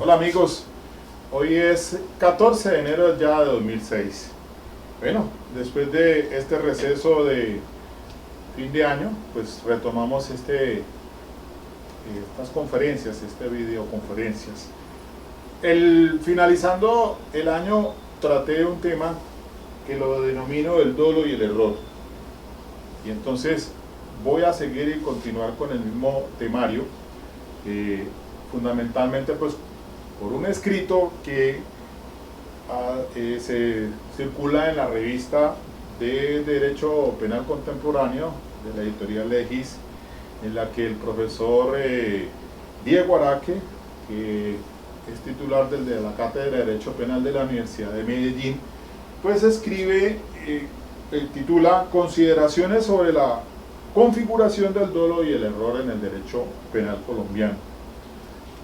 Hola amigos, hoy es 14 de enero ya de 2006. Bueno, después de este receso de fin de año, pues retomamos estas conferencias, videoconferencias. Finalizando el año traté un tema que lo denomino el dolo y el error. Y entonces voy a seguir y continuar con el mismo temario, fundamentalmente pues por un escrito que se circula en la revista de Derecho Penal Contemporáneo de la editorial Legis, en la que el profesor Diego Araque, que es titular de la Cátedra de Derecho Penal de la Universidad de Medellín, pues escribe, titula Consideraciones sobre la configuración del dolo y el error en el derecho penal colombiano.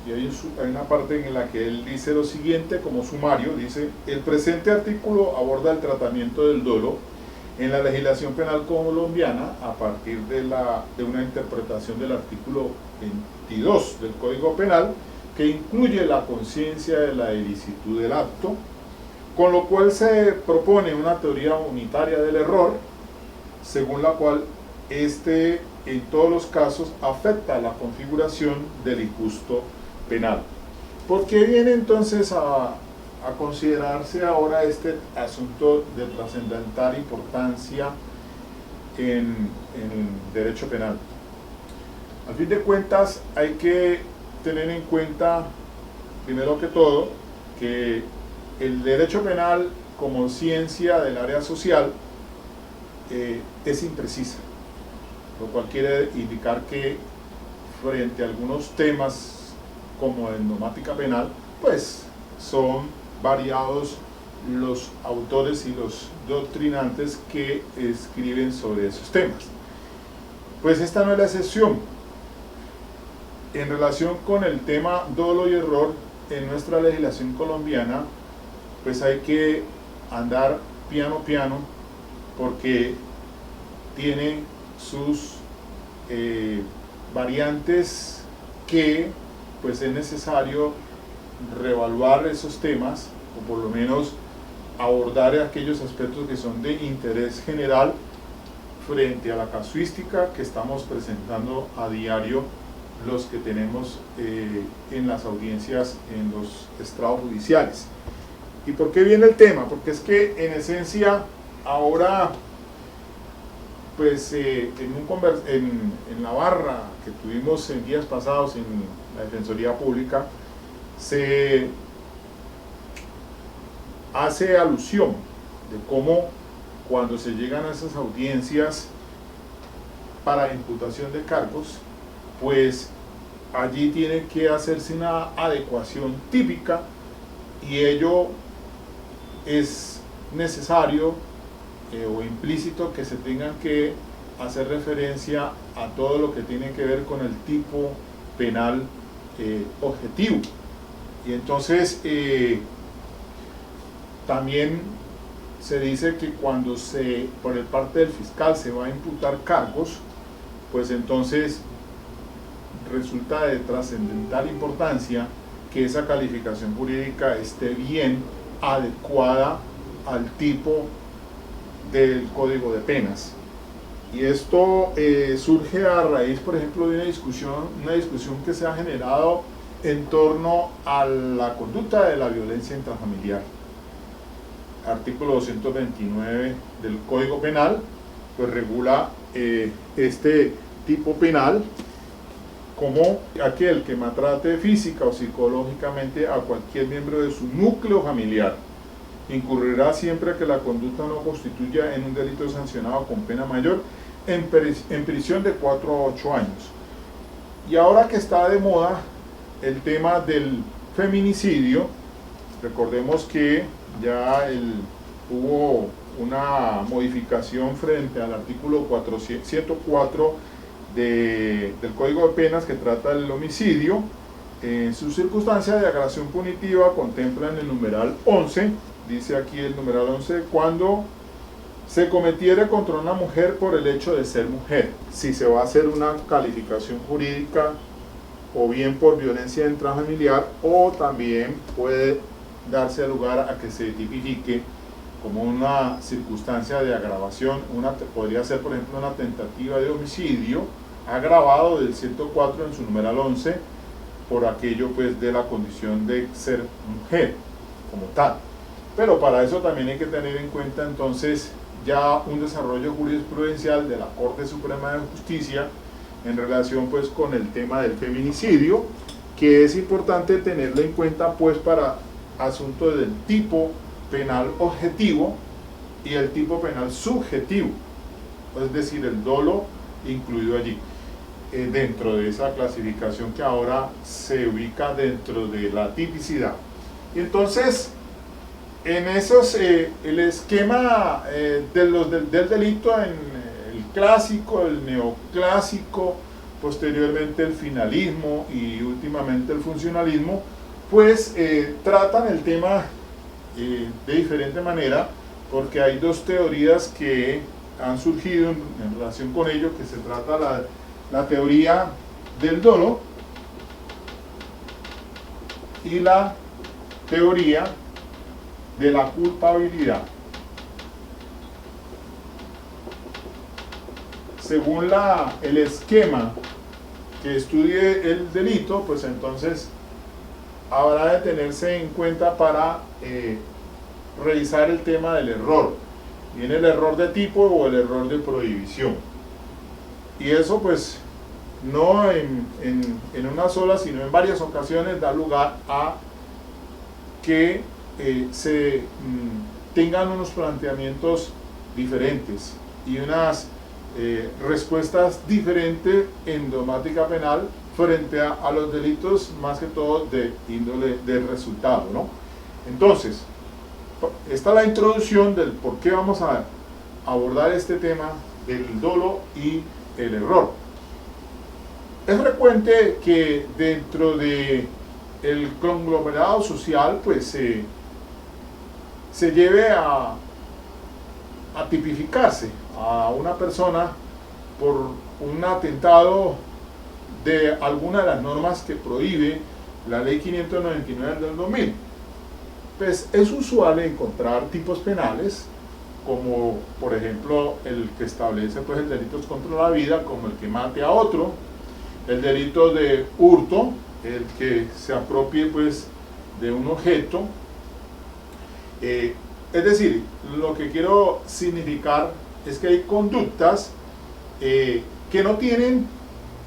Y hay una parte en la que él dice lo siguiente como sumario, dice: el presente artículo aborda el tratamiento del dolo en la legislación penal colombiana a partir de una interpretación del artículo 22 del Código Penal, que incluye la conciencia de la ilicitud del acto, con lo cual se propone una teoría unitaria del error, según la cual este en todos los casos afecta la configuración del injusto penal. ¿Por qué viene entonces a considerarse ahora este asunto de trascendental importancia en derecho penal? A fin de cuentas hay que tener en cuenta, primero que todo, que el derecho penal como ciencia del área social es imprecisa, lo cual quiere indicar que frente a algunos temas como en nomática penal, pues son variados los autores y los doctrinantes que escriben sobre esos temas. Pues esta no es la excepción. En relación con el tema dolo y error en nuestra legislación colombiana, pues hay que andar piano piano, porque tiene sus variantes que pues es necesario reevaluar esos temas, o por lo menos abordar aquellos aspectos que son de interés general frente a la casuística que estamos presentando a diario los que tenemos en las audiencias en los estrados judiciales. ¿Y por qué viene el tema? Porque es que en esencia ahora pues en la barra que tuvimos en días pasados en la Defensoría Pública, se hace alusión de cómo cuando se llegan a esas audiencias para imputación de cargos, pues allí tiene que hacerse una adecuación típica, y ello es necesario o implícito que se tengan que hacer referencia a todo lo que tiene que ver con el tipo penal objetivo. Y entonces también se dice que cuando por el parte del fiscal se va a imputar cargos, pues entonces resulta de trascendental importancia que esa calificación jurídica esté bien adecuada al tipo del Código de Penas. Y esto surge a raíz, por ejemplo, de una discusión que se ha generado en torno a la conducta de la violencia intrafamiliar. Artículo 229 del Código Penal pues regula este tipo penal como aquel que maltrate física o psicológicamente a cualquier miembro de su núcleo familiar. Incurrirá siempre que la conducta no constituya en un delito sancionado con pena mayor en prisión de 4 a 8 años. Y ahora que está de moda el tema del feminicidio, recordemos que ya hubo una modificación frente al artículo 104 del Código de Penas, que trata del homicidio. En su circunstancia de agravación punitiva contempla en el numeral 11, dice aquí el numeral 11, cuando se cometiere contra una mujer por el hecho de ser mujer. Si se va a hacer una calificación jurídica o bien por violencia intrafamiliar, o también puede darse lugar a que se tipifique como una circunstancia de agravación. Podría ser, por ejemplo, una tentativa de homicidio agravado del 104 en su numeral 11 por aquello pues de la condición de ser mujer como tal. Pero para eso también hay que tener en cuenta entonces ya un desarrollo jurisprudencial de la Corte Suprema de Justicia en relación pues con el tema del feminicidio, que es importante tenerlo en cuenta pues para asuntos del tipo penal objetivo y el tipo penal subjetivo, es decir, el dolo incluido allí, dentro de esa clasificación que ahora se ubica dentro de la tipicidad. Y entonces, en esos, el esquema del delito en el clásico, el neoclásico, posteriormente el finalismo y últimamente el funcionalismo, pues tratan el tema de diferente manera, porque hay dos teorías que han surgido en relación con ello, que se trata la teoría del dolo y la teoría de la culpabilidad. Según el esquema que estudie el delito, pues entonces habrá de tenerse en cuenta para revisar el tema del error, bien el error de tipo o el error de prohibición. Y eso pues no en una sola, sino en varias ocasiones da lugar a que se tengan unos planteamientos diferentes y unas respuestas diferentes en dogmática penal frente a los delitos, más que todo de índole del resultado, ¿no? Entonces, esta es la introducción del por qué vamos a abordar este tema del dolo y el error. Es frecuente que dentro de el conglomerado social pues se lleve a tipificarse a una persona por un atentado de alguna de las normas que prohíbe la ley 599 del 2000. Pues es usual encontrar tipos penales como por ejemplo el que establece pues el delito contra la vida, como el que mate a otro, el delito de hurto, el que se apropie pues de un objeto. Es decir, lo que quiero significar es que hay conductas que no tienen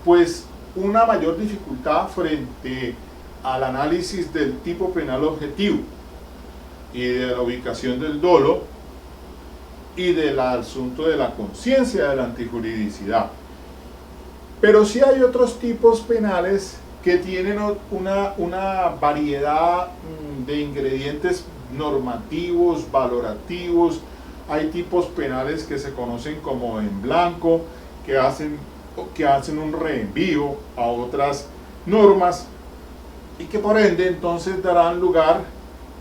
pues una mayor dificultad frente al análisis del tipo penal objetivo y de la ubicación del dolo y del asunto de la conciencia de la antijuridicidad. Pero sí hay otros tipos penales que tienen una variedad de ingredientes normativos, valorativos. Hay tipos penales que se conocen como en blanco, que hacen un reenvío a otras normas y que por ende entonces darán lugar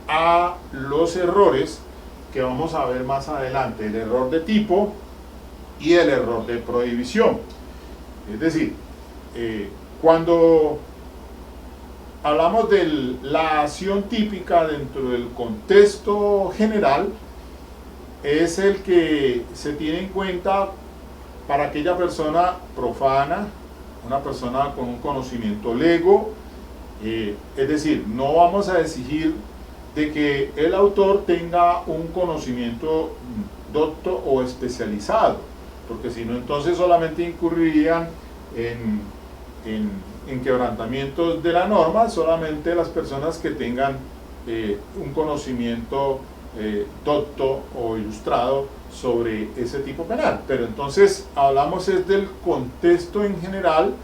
a los errores que vamos a ver más adelante, el error de tipo y el error de prohibición. Es decir, cuando hablamos de la acción típica dentro del contexto general, es el que se tiene en cuenta para aquella persona profana, una persona con un conocimiento lego, es decir, no vamos a exigir de que el autor tenga un conocimiento docto o especializado, porque si no entonces solamente incurrirían en quebrantamientos de la norma solamente las personas que tengan un conocimiento docto o ilustrado sobre ese tipo penal. Pero entonces hablamos es del contexto en general,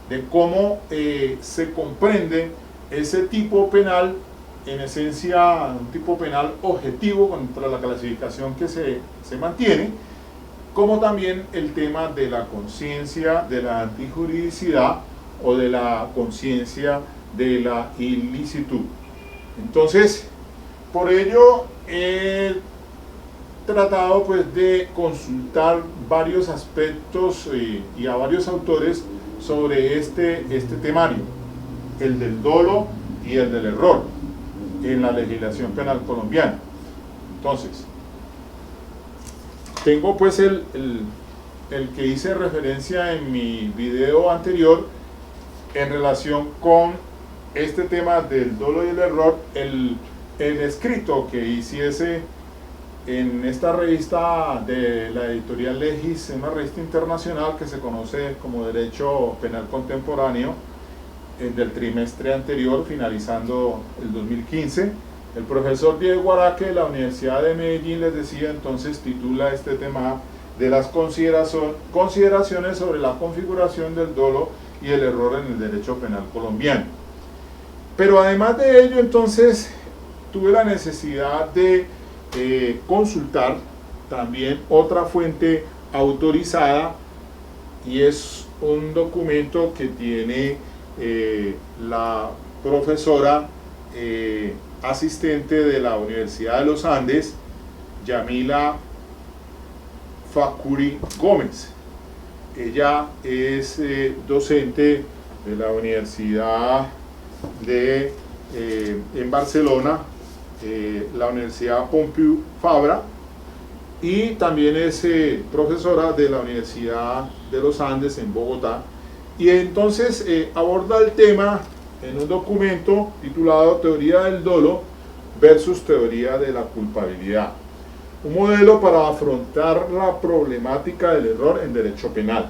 de cómo se comprende ese tipo penal, en esencia un tipo penal objetivo contra la clasificación que se mantiene, como también el tema de la conciencia de la antijuridicidad o de la conciencia de la ilicitud. Entonces, por ello he tratado pues de consultar varios aspectos y a varios autores sobre este temario. el del dolo y el del error en la legislación penal colombiana. Entonces, tengo pues el que hice referencia en mi video anterior en relación con este tema del dolo y el error, el escrito que hiciese en esta revista de la editorial Legis, una revista internacional que se conoce como Derecho Penal Contemporáneo, del trimestre anterior, finalizando el 2015. El profesor Diego Araque de la Universidad de Medellín, les decía, entonces titula este tema de las consideraciones sobre la configuración del dolo y el error en el derecho penal colombiano. Pero además de ello, entonces, tuve la necesidad de consultar también otra fuente autorizada, y es un documento que tiene la profesora asistente de la Universidad de los Andes, Yamila Facuri Gómez. Ella es docente de la Universidad en Barcelona, la Universidad Pompeu Fabra, y también es profesora de la Universidad de los Andes en Bogotá, y entonces aborda el tema en un documento titulado Teoría del dolo versus Teoría de la culpabilidad, un modelo para afrontar la problemática del error en derecho penal.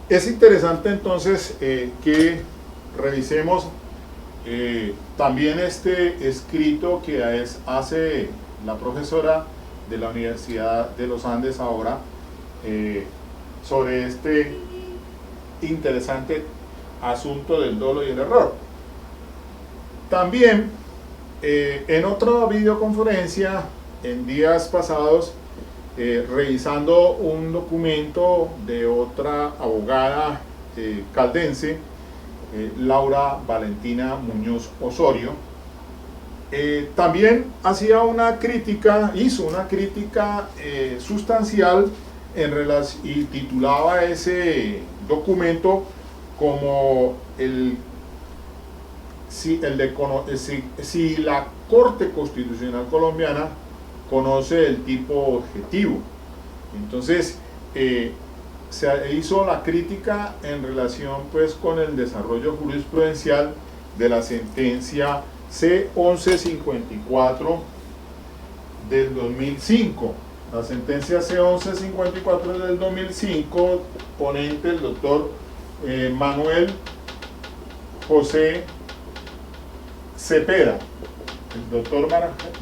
Es interesante entonces que revisemos también este escrito que hace la profesora de la Universidad de los Andes ahora sobre este interesante asunto del dolo y el error. También en otra videoconferencia en días pasados, revisando un documento de otra abogada caldense, Laura Valentina Muñoz Osorio, también hizo una crítica sustancial y titulaba ese documento como si la Corte Constitucional Colombiana conoce el tipo objetivo. Entonces se hizo la crítica en relación pues con el desarrollo jurisprudencial de la sentencia C1154 del 2005. La sentencia C1154 del 2005, ponente el doctor Manuel José Cepeda, el doctor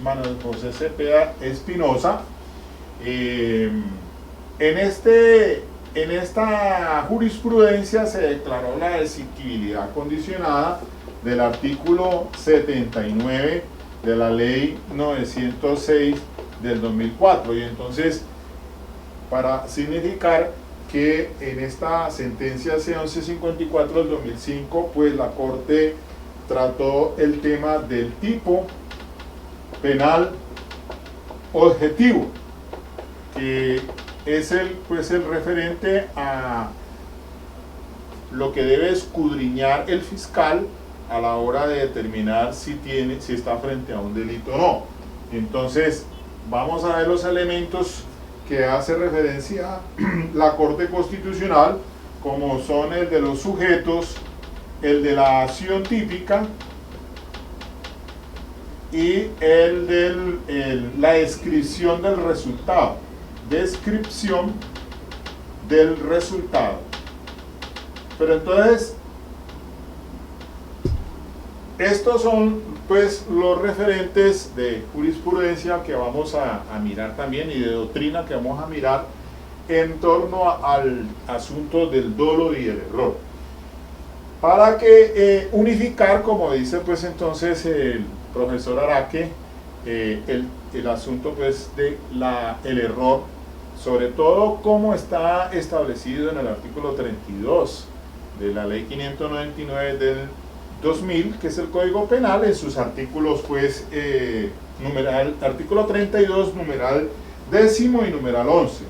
Manuel José Cepeda Espinosa. En esta jurisprudencia se declaró la exigibilidad condicionada del artículo 79 de la ley 906 del 2004, y entonces para significar que en esta sentencia C1154 del 2005 pues la Corte trató el tema del tipo penal objetivo, que es el referente a lo que debe escudriñar el fiscal a la hora de determinar si está frente a un delito o no. Entonces vamos a ver los elementos que hace referencia la Corte Constitucional, como son el de los sujetos, el de la acción típica y el de la descripción del resultado. Descripción del resultado. Pero entonces, estos son pues los referentes de jurisprudencia que vamos a mirar también, y de doctrina que vamos a mirar en torno al asunto del dolo y el error, para que unificar, como dice pues entonces el profesor Araque, el asunto pues de el error, sobre todo como está establecido en el artículo 32 de la ley 599 del 2000, que es el Código Penal, en sus artículos pues artículo 32, numeral 10º y numeral 11,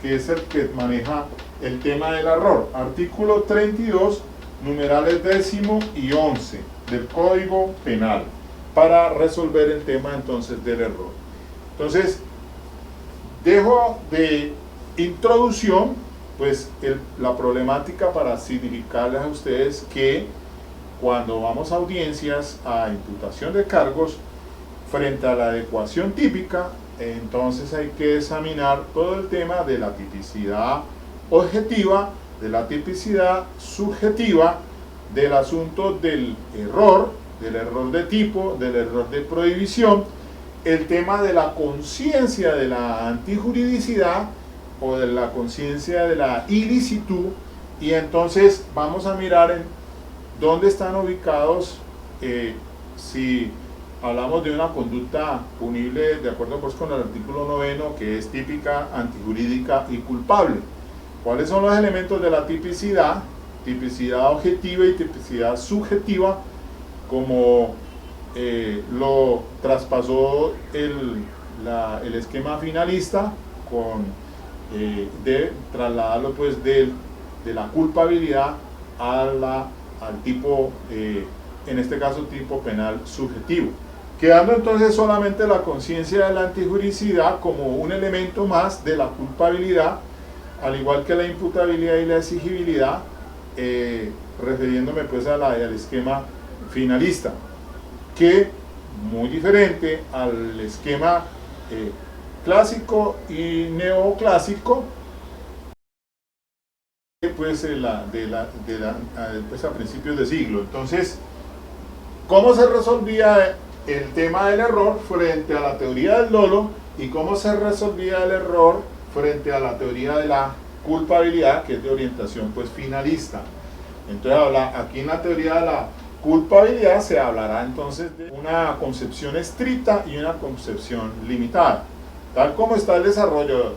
que es el que maneja el tema del error. Artículo 32 numerales 10 y 11 del Código Penal para resolver el tema entonces del error. Entonces, dejo de introducción pues la problemática para significarles a ustedes que cuando vamos a audiencias a imputación de cargos frente a la adecuación típica, entonces hay que examinar todo el tema de la tipicidad objetiva, de la tipicidad subjetiva, del asunto del error de tipo, del error de prohibición, el tema de la conciencia de la antijuridicidad o de la conciencia de la ilicitud, y entonces vamos a mirar en dónde están ubicados, si hablamos de una conducta punible de acuerdo pues con el artículo 9, que es típica, antijurídica y culpable. ¿Cuáles son los elementos de la tipicidad? Tipicidad objetiva y tipicidad subjetiva, como lo traspasó el esquema finalista de trasladarlo pues de la culpabilidad al tipo, en este caso tipo penal subjetivo, quedando entonces solamente la conciencia de la antijuridicidad como un elemento más de la culpabilidad, al igual que la imputabilidad y la exigibilidad, refiriéndome pues al esquema finalista, que muy diferente al esquema clásico y neoclásico, pues, pues a principios de siglo. Entonces, ¿cómo se resolvía el tema del error frente a la teoría del dolo y cómo se resolvía el error frente a la teoría de la culpabilidad, que es de orientación pues finalista? Entonces, aquí en la teoría de la culpabilidad se hablará entonces de una concepción estricta y una concepción limitada, tal como está el desarrollo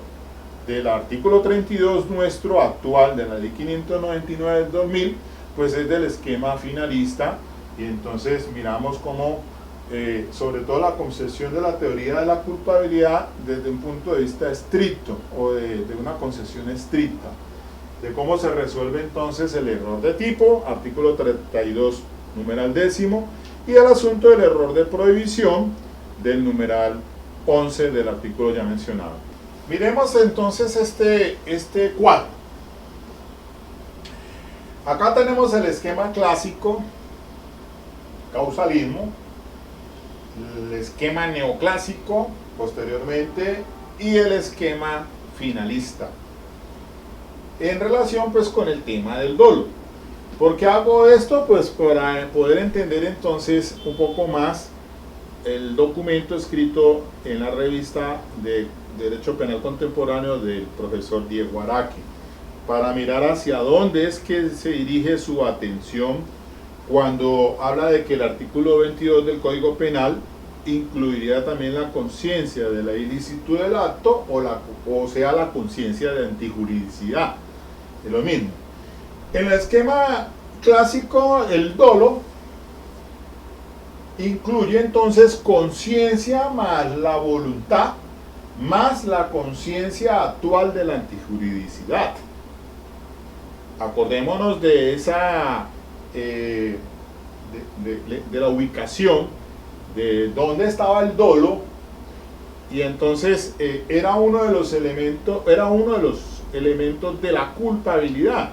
del artículo 32 nuestro actual de la ley 599 del 2000, pues es del esquema finalista, y entonces miramos cómo sobre todo la concepción de la teoría de la culpabilidad desde un punto de vista estricto o de una concepción estricta, de cómo se resuelve entonces el error de tipo, artículo 32 numeral 10, y el asunto del error de prohibición del numeral 11 del artículo ya mencionado. Miremos entonces este cuadro. Acá tenemos el esquema clásico, causalismo, el esquema neoclásico posteriormente y el esquema finalista, en relación pues con el tema del dolo. ¿Por qué hago esto? Pues para poder entender entonces un poco más el documento escrito en la revista de Derecho Penal Contemporáneo del profesor Diego Araque, para mirar hacia dónde es que se dirige su atención cuando habla de que el artículo 22 del Código Penal incluiría también la conciencia de la ilicitud del acto, o sea la conciencia de antijuridicidad. Es lo mismo. En el esquema clásico, el dolo incluye entonces conciencia más la voluntad más la conciencia actual de la antijuridicidad. Acordémonos de esa de la ubicación de dónde estaba el dolo, y entonces era uno de los elementos de la culpabilidad,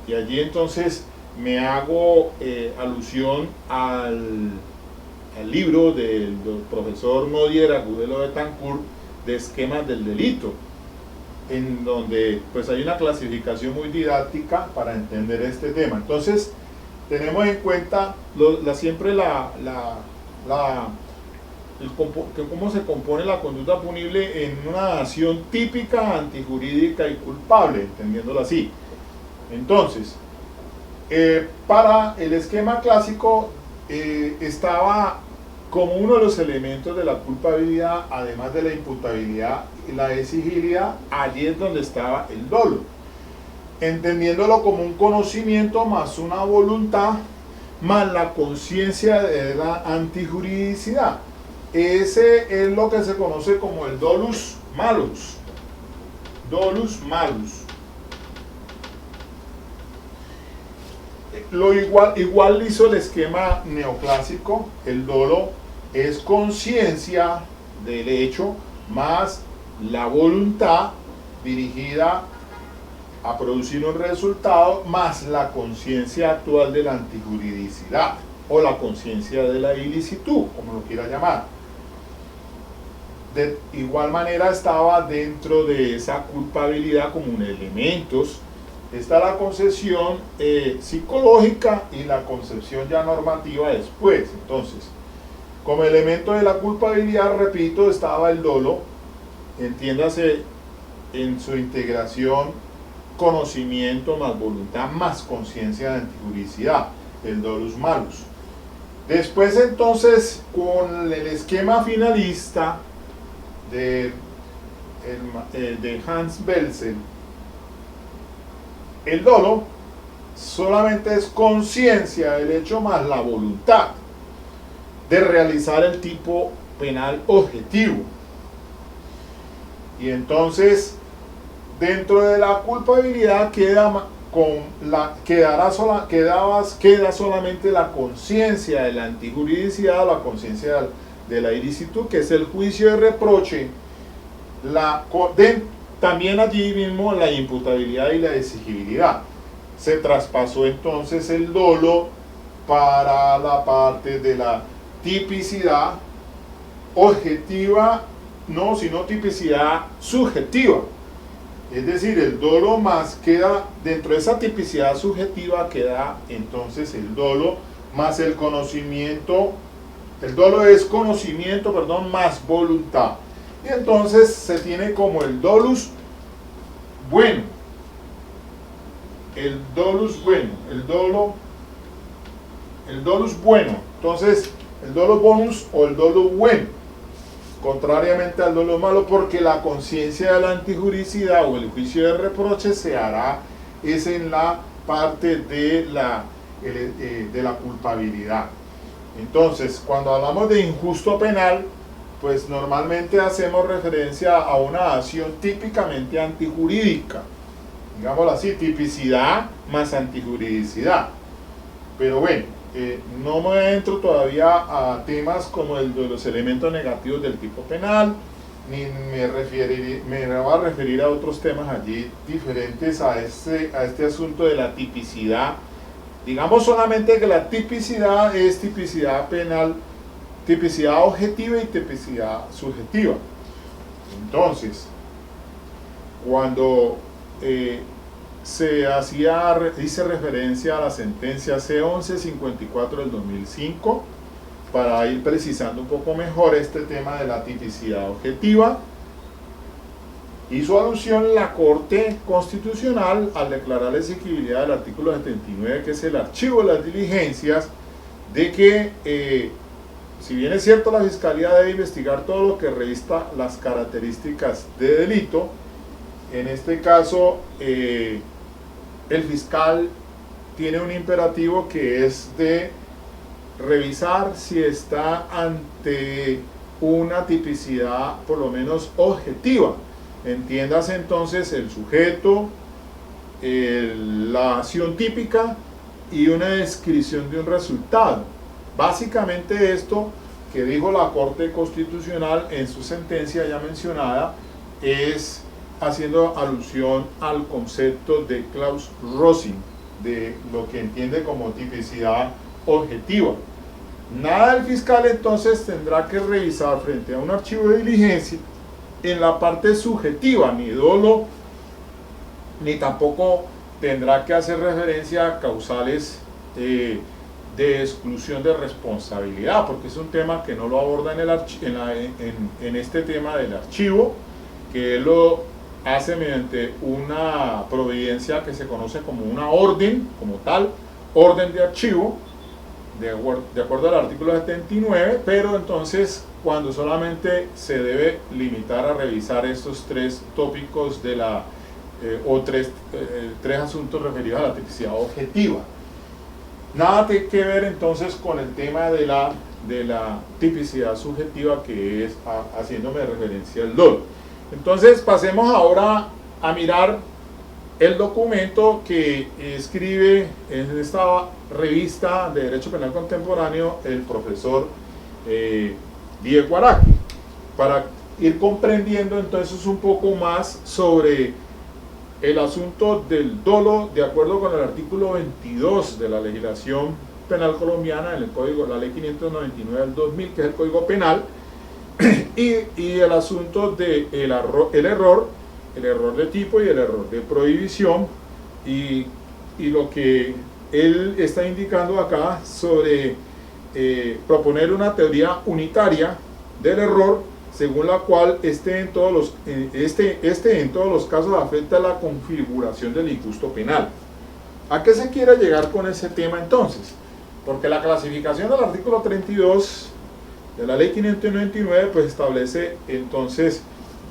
y allí entonces me hago alusión al libro del profesor Nodier Agudelo Betancourt, de esquemas del delito, en donde pues hay una clasificación muy didáctica para entender este tema. Entonces tenemos en cuenta cómo se compone la conducta punible en una acción típica, antijurídica y culpable, entendiéndolo así. Entonces, para el esquema clásico estaba como uno de los elementos de la culpabilidad, además de la imputabilidad y la exigibilidad, allí es donde estaba el dolo, entendiéndolo como un conocimiento más una voluntad más la conciencia de la antijuridicidad. Ese es lo que se conoce como el dolus malus. Dolus malus. igual hizo el esquema neoclásico. El dolo es conciencia del hecho más la voluntad dirigida a producir un resultado más la conciencia actual de la antijuridicidad o la conciencia de la ilicitud, como lo quiera llamar. De igual manera estaba dentro de esa culpabilidad como un elementos. Está la concepción psicológica y la concepción ya normativa después. Entonces, como elemento de la culpabilidad, repito, estaba el dolo, entiéndase en su integración, conocimiento más voluntad más conciencia de antijuridicidad, el dolus malus. Después entonces, con el esquema finalista de Hans Belzel, el dolo solamente es conciencia del hecho más la voluntad de realizar el tipo penal objetivo. Y entonces, dentro de la culpabilidad queda solamente la conciencia de la antijuridicidad, la conciencia de la ilicitud, que es el juicio de reproche, también allí mismo la imputabilidad y la exigibilidad. Se traspasó entonces el dolo para la parte de la tipicidad objetiva, no, sino tipicidad subjetiva. Es decir, el dolo más queda, dentro de esa tipicidad subjetiva queda entonces el dolo más el conocimiento. El dolo es conocimiento, más voluntad. Y entonces se tiene como el dolus bueno. El dolus bueno. El dolus bueno. Entonces, el dolus bonus o el dolus bueno. Contrariamente al dolo malo, porque la conciencia de la antijuridicidad o el juicio de reproche se hará es en la parte de la culpabilidad. Entonces, cuando hablamos de injusto penal, pues normalmente hacemos referencia a una acción típicamente antijurídica, digámoslo así, tipicidad más antijuridicidad. Pero bueno, no me entro todavía a temas como el de los elementos negativos del tipo penal, ni me voy a referir a otros temas allí diferentes a este asunto de la tipicidad. Digamos solamente que la tipicidad es tipicidad penal, tipicidad objetiva y tipicidad subjetiva. Entonces, cuando hice referencia a la sentencia C1154 del 2005, para ir precisando un poco mejor este tema de la tipicidad objetiva, hizo alusión la Corte Constitucional al declarar la exigibilidad del artículo 79, que es el archivo de las diligencias, de que si bien es cierto la Fiscalía debe investigar todo lo que revista las características de delito, en este caso el fiscal tiene un imperativo que es de revisar si está ante una tipicidad por lo menos objetiva. Entiéndase entonces el sujeto, la acción típica y una descripción de un resultado. Básicamente esto que dijo la Corte Constitucional en su sentencia ya mencionada es haciendo alusión al concepto de Claus-Rossing, de lo que entiende como tipicidad objetiva. Nada del fiscal entonces tendrá que revisar frente a un archivo de diligencia en la parte subjetiva, ni dolo, ni tampoco tendrá que hacer referencia a causales de exclusión de responsabilidad, porque es un tema que no lo aborda en este tema del archivo, que él lo hace mediante una providencia que se conoce como una orden, como tal, orden de archivo, de acuerdo al artículo 79, pero entonces cuando solamente se debe limitar a revisar estos tres tópicos de tres asuntos referidos a la tipicidad objetiva. Nada tiene que ver entonces con el tema de la tipicidad subjetiva, que es haciéndome referencia al dolo. Entonces pasemos ahora a mirar el documento que escribe en esta revista de Derecho Penal Contemporáneo el profesor Diego Araque, para ir comprendiendo entonces un poco más sobre el asunto del dolo de acuerdo con el artículo 22 de la legislación penal colombiana en el código, la ley 599 del 2000, que es el Código Penal, y el asunto de el error de tipo y el error de prohibición, y lo que él está indicando acá sobre proponer una teoría unitaria del error, según la cual en todos los casos afecta la configuración del injusto penal. ¿A qué se quiere llegar con ese tema entonces? Porque la clasificación del artículo 32 de la ley 599 pues establece entonces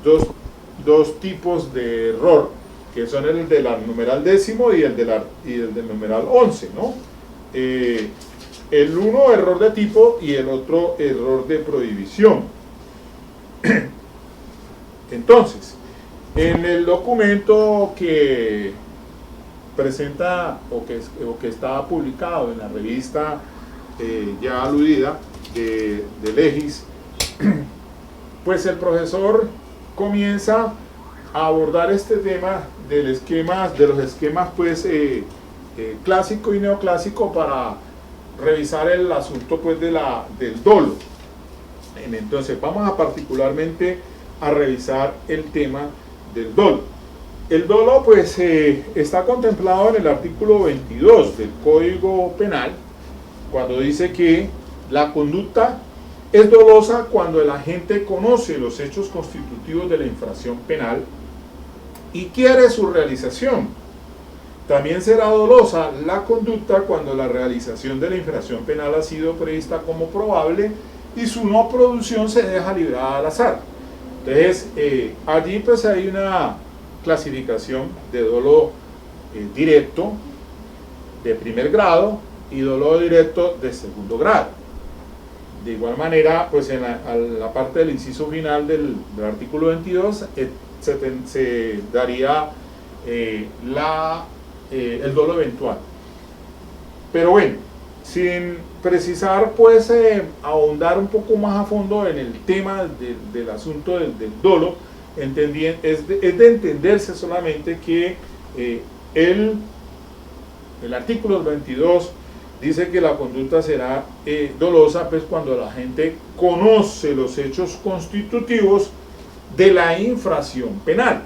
dos tipos de error, que son el del numeral décimo y el del numeral 11, ¿no? El uno error de tipo y el otro error de prohibición. Entonces, en el documento que presenta o que está publicado en la revista ya aludida de Legis, pues el profesor comienza a abordar este tema de los esquemas pues clásico y neoclásico, para revisar el asunto pues del dolo. Entonces vamos a particularmente a revisar el tema del dolo. El dolo pues está contemplado en el artículo 22 del Código Penal, cuando dice que la conducta es dolosa cuando el agente conoce los hechos constitutivos de la infracción penal y quiere su realización. También será dolosa la conducta cuando la realización de la infracción penal ha sido prevista como probable y su no producción se deja librada al azar. Entonces, allí pues hay una clasificación de dolo directo de primer grado y dolo directo de segundo grado. De igual manera, pues en la parte del inciso final del artículo 22 se daría el dolo eventual. Pero bueno, sin precisar pues ahondar un poco más a fondo en el tema del asunto del dolo, es de entenderse solamente que el artículo 22 dice que la conducta será dolosa pues cuando la gente conoce los hechos constitutivos de la infracción penal.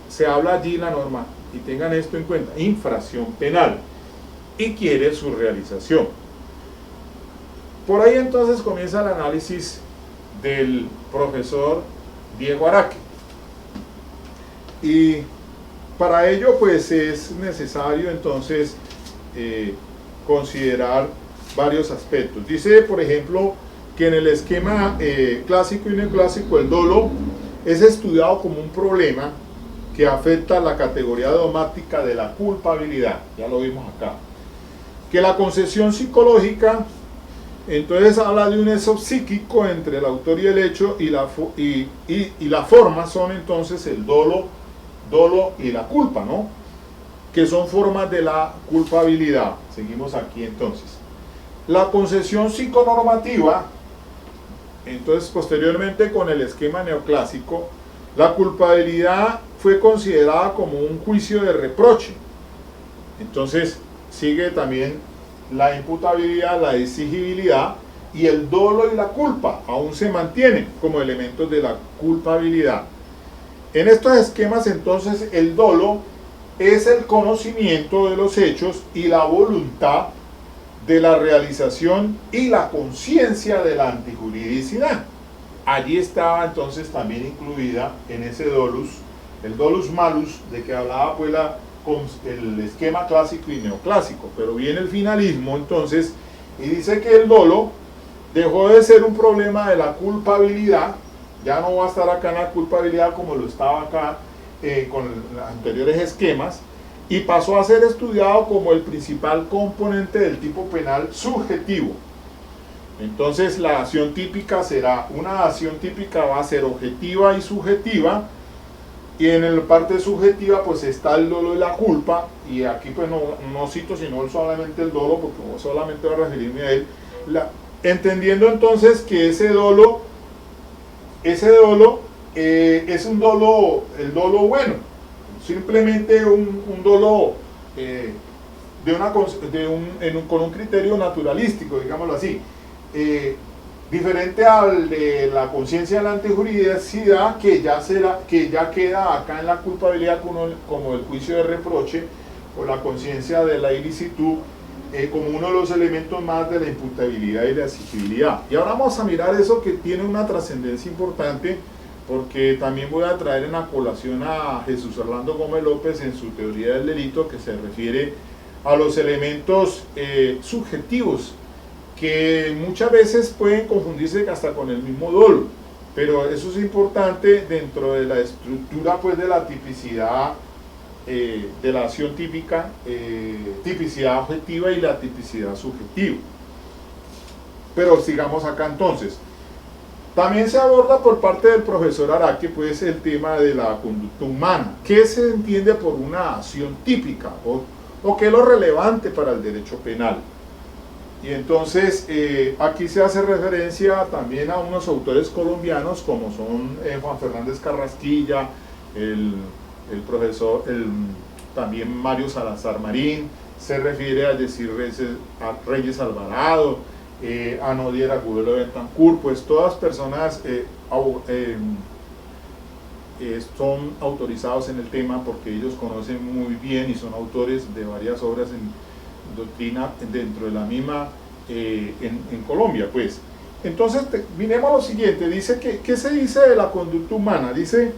Se habla allí la norma, y tengan esto en cuenta, infracción penal, y quiere su realización. Por ahí entonces comienza el análisis del profesor Diego Araque, y para ello pues es necesario entonces considerar varios aspectos. Dice, por ejemplo, que en el esquema clásico y neoclásico el dolo es estudiado como un problema que afecta la categoría dogmática de la culpabilidad, ya lo vimos acá. Que la concepción psicológica entonces habla de un eso psíquico entre el autor y el hecho, y la forma son entonces el dolo y la culpa, ¿no? Que son formas de la culpabilidad. Seguimos aquí entonces. La concepción psiconormativa, entonces posteriormente con el esquema neoclásico, la culpabilidad fue considerada como un juicio de reproche. Entonces sigue también la imputabilidad, la exigibilidad, y el dolo y la culpa aún se mantienen como elementos de la culpabilidad. En estos esquemas entonces el dolo es el conocimiento de los hechos y la voluntad de la realización y la conciencia de la antijuridicidad. Allí estaba entonces también incluida en ese dolus, el dolus malus de que hablaba pues el esquema clásico y neoclásico. Pero viene el finalismo entonces y dice que el dolo dejó de ser un problema de la culpabilidad, ya no va a estar acá en la culpabilidad como lo estaba acá con los anteriores esquemas, y pasó a ser estudiado como el principal componente del tipo penal subjetivo. Entonces la acción típica va a ser objetiva y subjetiva, Y en la parte subjetiva pues está el dolo y la culpa, y aquí pues no cito sino solamente el dolo, porque solamente voy a referirme a él, entendiendo entonces que ese dolo es un dolo, el dolo bueno, simplemente un dolo con un criterio naturalístico, digámoslo así, diferente al de la conciencia de la antijuridicidad, que ya queda acá en la culpabilidad como el juicio de reproche, o la conciencia de la ilicitud, como uno de los elementos más de la imputabilidad y la exigibilidad. Y ahora vamos a mirar eso, que tiene una trascendencia importante, porque también voy a traer en la colación a Jesús Orlando Gómez López en su teoría del delito, que se refiere a los elementos subjetivos, que muchas veces pueden confundirse hasta con el mismo dolo, pero eso es importante dentro de la estructura pues de la tipicidad, de la acción típica, tipicidad objetiva y la tipicidad subjetiva. Pero sigamos acá entonces. También se aborda por parte del profesor Araque pues el tema de la conducta humana. ¿Qué se entiende por una acción típica? ¿O qué es lo relevante para el derecho penal? Y entonces aquí se hace referencia también a unos autores colombianos como son Juan Fernández Carrasquilla, el profesor, también Mario Salazar Marín, se refiere a decir Reyes Alvarado, a Nodier Agudelo Betancourt, pues todas personas son autorizados en el tema porque ellos conocen muy bien y son autores de varias obras en doctrina dentro de la misma en Colombia, pues. Entonces, miremos lo siguiente, dice ¿qué se dice de la conducta humana? Dice,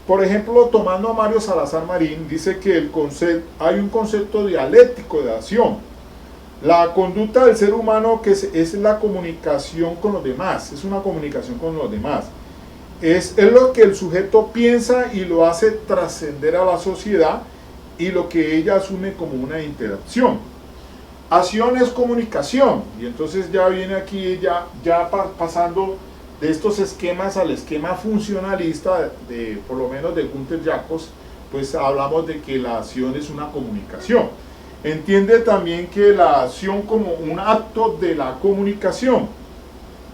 por ejemplo, tomando a Mario Salazar Marín, dice que hay un concepto dialéctico de acción. La conducta del ser humano es la comunicación con los demás, es una comunicación con los demás. Es lo que el sujeto piensa y lo hace trascender a la sociedad, y lo que ella asume como una interacción. Acción es comunicación, y entonces ya viene aquí pasando de estos esquemas al esquema funcionalista, por lo menos de Günther Jacobs, pues hablamos de que la acción es una comunicación. Entiende también que la acción como un acto de la comunicación,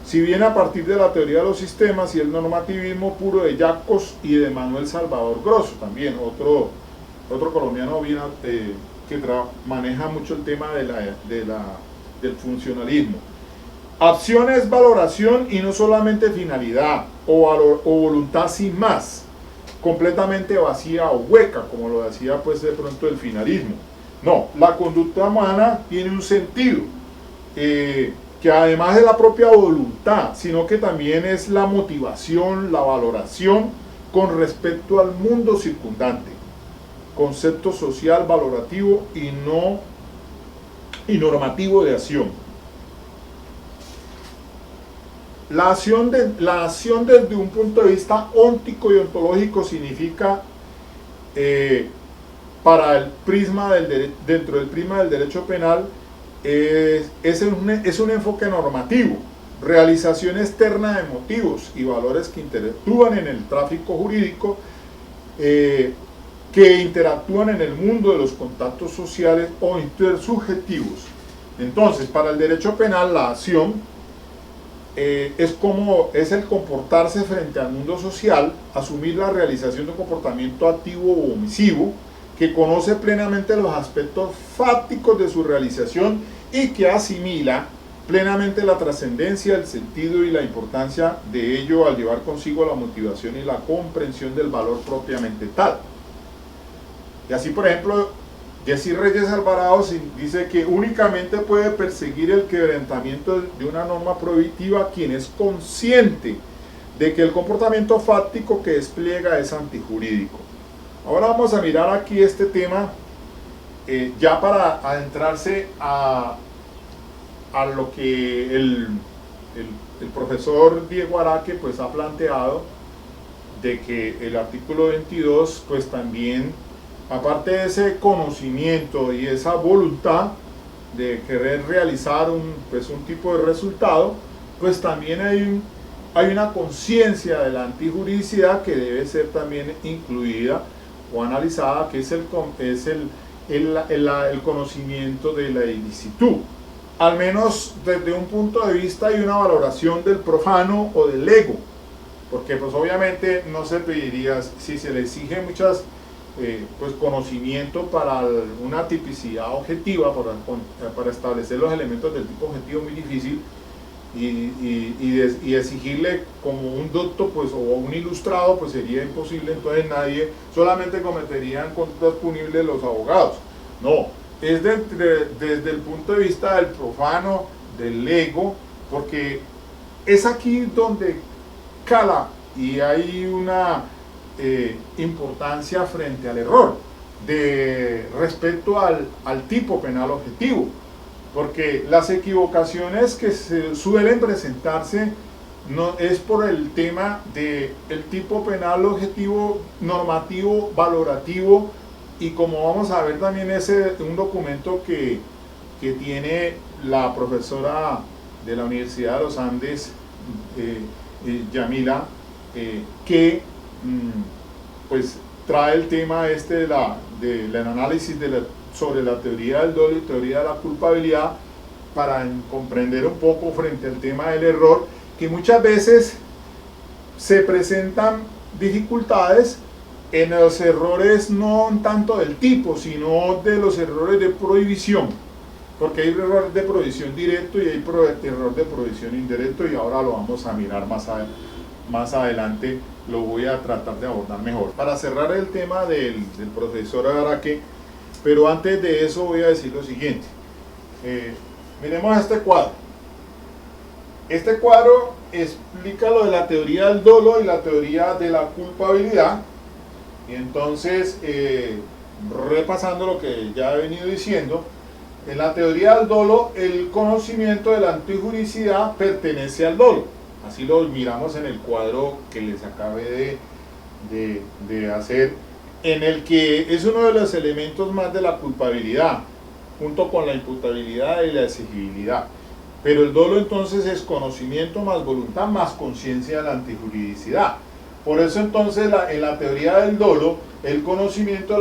si bien a partir de la teoría de los sistemas y el normativismo puro de Jacobs y de Manuel Salvador Grosso, también otro colombiano bien, que maneja mucho el tema del funcionalismo. Acción es valoración y no solamente finalidad o voluntad sin más, completamente vacía o hueca, como lo decía pues de pronto el finalismo. No, la conducta humana tiene un sentido, que además de la propia voluntad, sino que también es la motivación, la valoración con respecto al mundo circundante. Concepto social, valorativo y normativo de acción. La acción desde un punto de vista óntico y ontológico significa, para el prisma dentro del prisma del derecho penal, es un enfoque normativo, realización externa de motivos y valores que interactúan en el tráfico jurídico, que interactúan en el mundo de los contactos sociales o intersubjetivos. Entonces, para el derecho penal, la acción es el comportarse frente al mundo social, asumir la realización de un comportamiento activo o omisivo, que conoce plenamente los aspectos fácticos de su realización y que asimila plenamente la trascendencia, el sentido y la importancia de ello al llevar consigo la motivación y la comprensión del valor propiamente tal. Y así, por ejemplo, Jesse Reyes Alvarado dice que únicamente puede perseguir el quebrantamiento de una norma prohibitiva quien es consciente de que el comportamiento fáctico que despliega es antijurídico. Ahora vamos a mirar aquí este tema, ya para adentrarse a lo que el profesor Diego Araque pues ha planteado, de que el artículo 22 pues también, aparte de ese conocimiento y esa voluntad de querer realizar un tipo de resultado, pues también hay hay una conciencia de la antijuridicidad que debe ser también incluida o analizada, que es el conocimiento de la ilicitud. Al menos desde un punto de vista hay una valoración del profano o del lego, porque pues obviamente no se pediría, si se le exige muchas pues conocimiento para una tipicidad objetiva, para establecer los elementos del tipo objetivo, muy difícil, y exigirle como un docto pues, o un ilustrado pues sería imposible. Entonces nadie, solamente cometerían conductas punibles los abogados. No, es desde el punto de vista del profano, del lego, porque es aquí donde cala y hay una importancia frente al error respecto al tipo penal objetivo, porque las equivocaciones que se suelen presentarse no es por el tema del tipo penal objetivo, normativo, valorativo, y como vamos a ver también un documento que tiene la profesora de la Universidad de los Andes, Yamila, que pues trae el tema del análisis sobre la teoría del dolo y teoría de la culpabilidad, para comprender un poco frente al tema del error, que muchas veces se presentan dificultades en los errores no tanto del tipo, sino de los errores de prohibición, porque hay error de prohibición directo y hay error de prohibición indirecto, y ahora lo vamos a mirar más adelante, lo voy a tratar de abordar mejor. Para cerrar el tema del profesor Araque, pero antes de eso voy a decir lo siguiente. Miremos este cuadro. Este cuadro explica lo de la teoría del dolo y la teoría de la culpabilidad. Y entonces, repasando lo que ya he venido diciendo, en la teoría del dolo, el conocimiento de la antijuridicidad pertenece al dolo. Así lo miramos en el cuadro que les acabé de hacer, en el que es uno de los elementos más de la culpabilidad, junto con la imputabilidad y la exigibilidad. Pero el dolo entonces es conocimiento más voluntad más conciencia de la antijuridicidad. Por eso entonces en la teoría del dolo, el conocimiento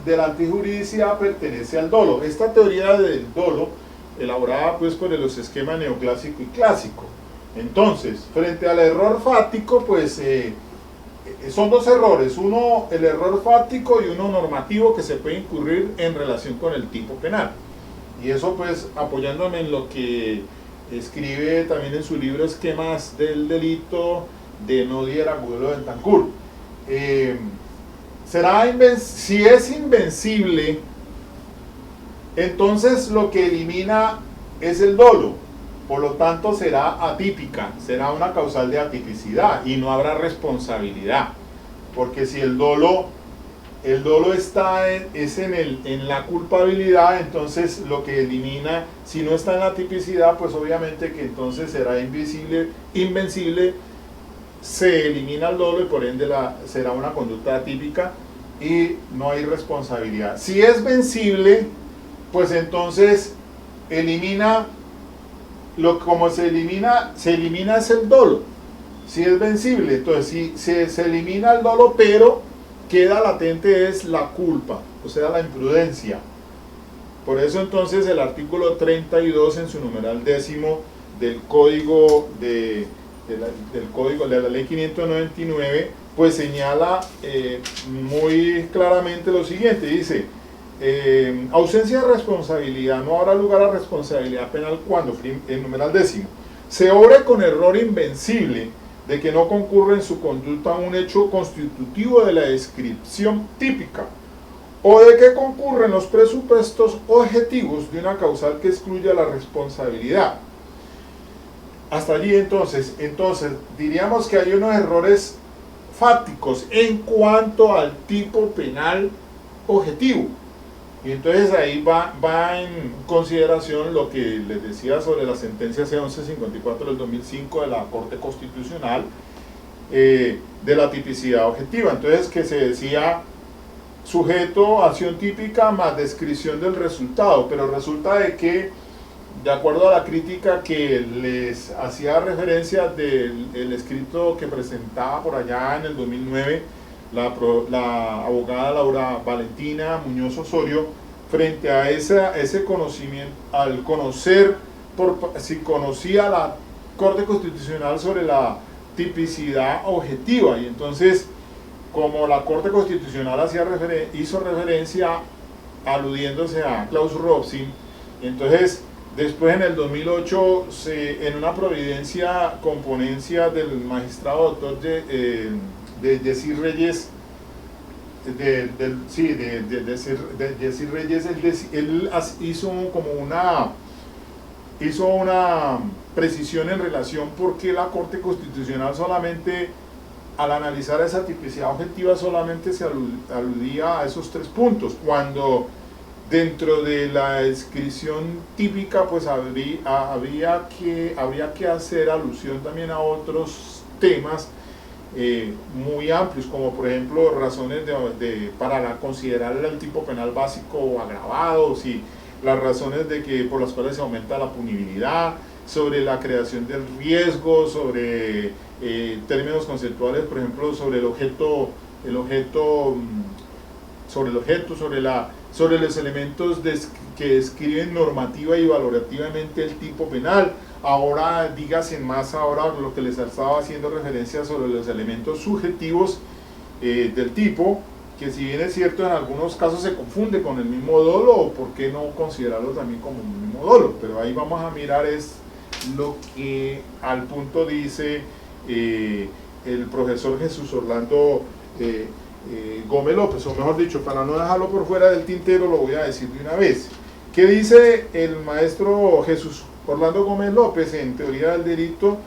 de la antijuridicidad pertenece al dolo. Esta teoría del dolo, elaborada pues por los esquemas neoclásico y clásico. Entonces, frente al error fáctico, pues son dos errores, uno el error fáctico y uno normativo, que se puede incurrir en relación con el tipo penal. Y eso pues apoyándome en lo que escribe también en su libro Esquemas del Delito, de Nodier Agudelo de Bentancur. Si es invencible, entonces lo que elimina es el dolo. Por lo tanto será atípica, será una causal de atipicidad y no habrá responsabilidad, porque si el dolo está en la culpabilidad, entonces lo que elimina, si no está en la tipicidad, pues obviamente que entonces será invencible, se elimina el dolo y por ende será una conducta atípica y no hay responsabilidad. Si es vencible, pues entonces como se elimina es el dolo. Si es vencible, entonces si se elimina el dolo, pero queda latente es la culpa, o sea la imprudencia. Por eso entonces el artículo 32 en su numeral 10 del código de la ley 599 pues señala muy claramente lo siguiente, dice: ausencia de responsabilidad, no habrá lugar a responsabilidad penal cuando, en numeral 10, se obre con error invencible de que no concurre en su conducta un hecho constitutivo de la descripción típica, o de que concurren los presupuestos objetivos de una causal que excluya la responsabilidad. Hasta allí entonces diríamos que hay unos errores fácticos en cuanto al tipo penal objetivo. Y entonces ahí va en consideración lo que les decía sobre la sentencia C1154 del 2005 de la Corte Constitucional, de la tipicidad objetiva. Entonces, que se decía sujeto, acción típica más descripción del resultado, pero resulta de que de acuerdo a la crítica que les hacía referencia del escrito que presentaba por allá en el 2009 la abogada Laura Valentina Muñoz Osorio, frente a ese conocimiento, al conocer, si conocía la Corte Constitucional sobre la tipicidad objetiva, y entonces como la Corte Constitucional hizo referencia aludiéndose a Klaus Robsing, entonces después en el 2008 en una providencia con ponencia del magistrado doctor de Jessy Reyes, Jessy Reyes, él hizo una precisión en relación porque la Corte Constitucional solamente, al analizar esa tipicidad objetiva, solamente se aludía a esos 3 puntos, cuando dentro de la descripción típica pues habría que hacer alusión también a otros temas muy amplios, como por ejemplo razones para considerar el tipo penal básico o agravado, si las razones por las cuales se aumenta la punibilidad, sobre la creación del riesgo, sobre términos conceptuales, por ejemplo, sobre sobre los elementos que describen normativa y valorativamente el tipo penal. Ahora, dígase más ahora lo que les estaba haciendo referencia sobre los elementos subjetivos del tipo, que si bien es cierto en algunos casos se confunde con el mismo dolo, o por qué no considerarlo también como un mismo dolo, pero ahí vamos a mirar es lo que al punto dice el profesor Jesús Orlando Gómez López, o mejor dicho, para no dejarlo por fuera del tintero, lo voy a decir de una vez. ¿Qué dice el maestro Jesús Orlando Gómez López en Teoría del Delito,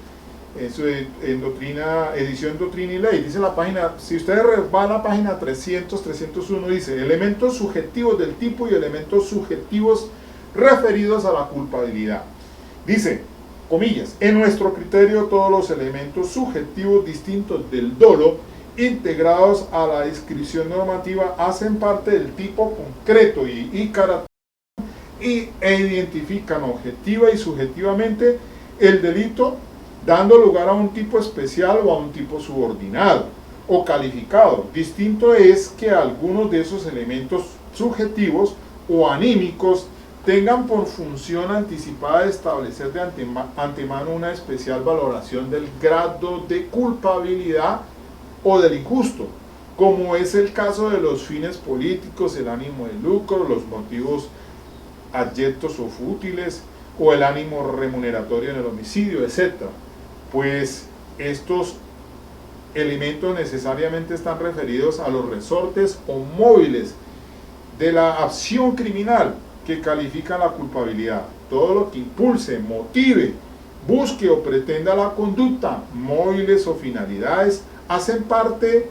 en doctrina, edición Doctrina y Ley? Dice la página, si ustedes van a la página 300, 301, dice elementos subjetivos del tipo y elementos subjetivos referidos a la culpabilidad. Dice, comillas, en nuestro criterio todos los elementos subjetivos distintos del dolo integrados a la descripción normativa hacen parte del tipo concreto y e identifican objetiva y subjetivamente el delito, dando lugar a un tipo especial o a un tipo subordinado o calificado. Distinto es que algunos de esos elementos subjetivos o anímicos tengan por función anticipada de establecer de antemano una especial valoración del grado de culpabilidad o del injusto, como es el caso de los fines políticos, el ánimo de lucro, los motivos adyectos o fútiles, o el ánimo remuneratorio en el homicidio, etc. Pues estos elementos necesariamente están referidos a los resortes o móviles de la acción criminal que califican la culpabilidad. Todo lo que impulse, motive, busque o pretenda la conducta, móviles o finalidades, hacen parte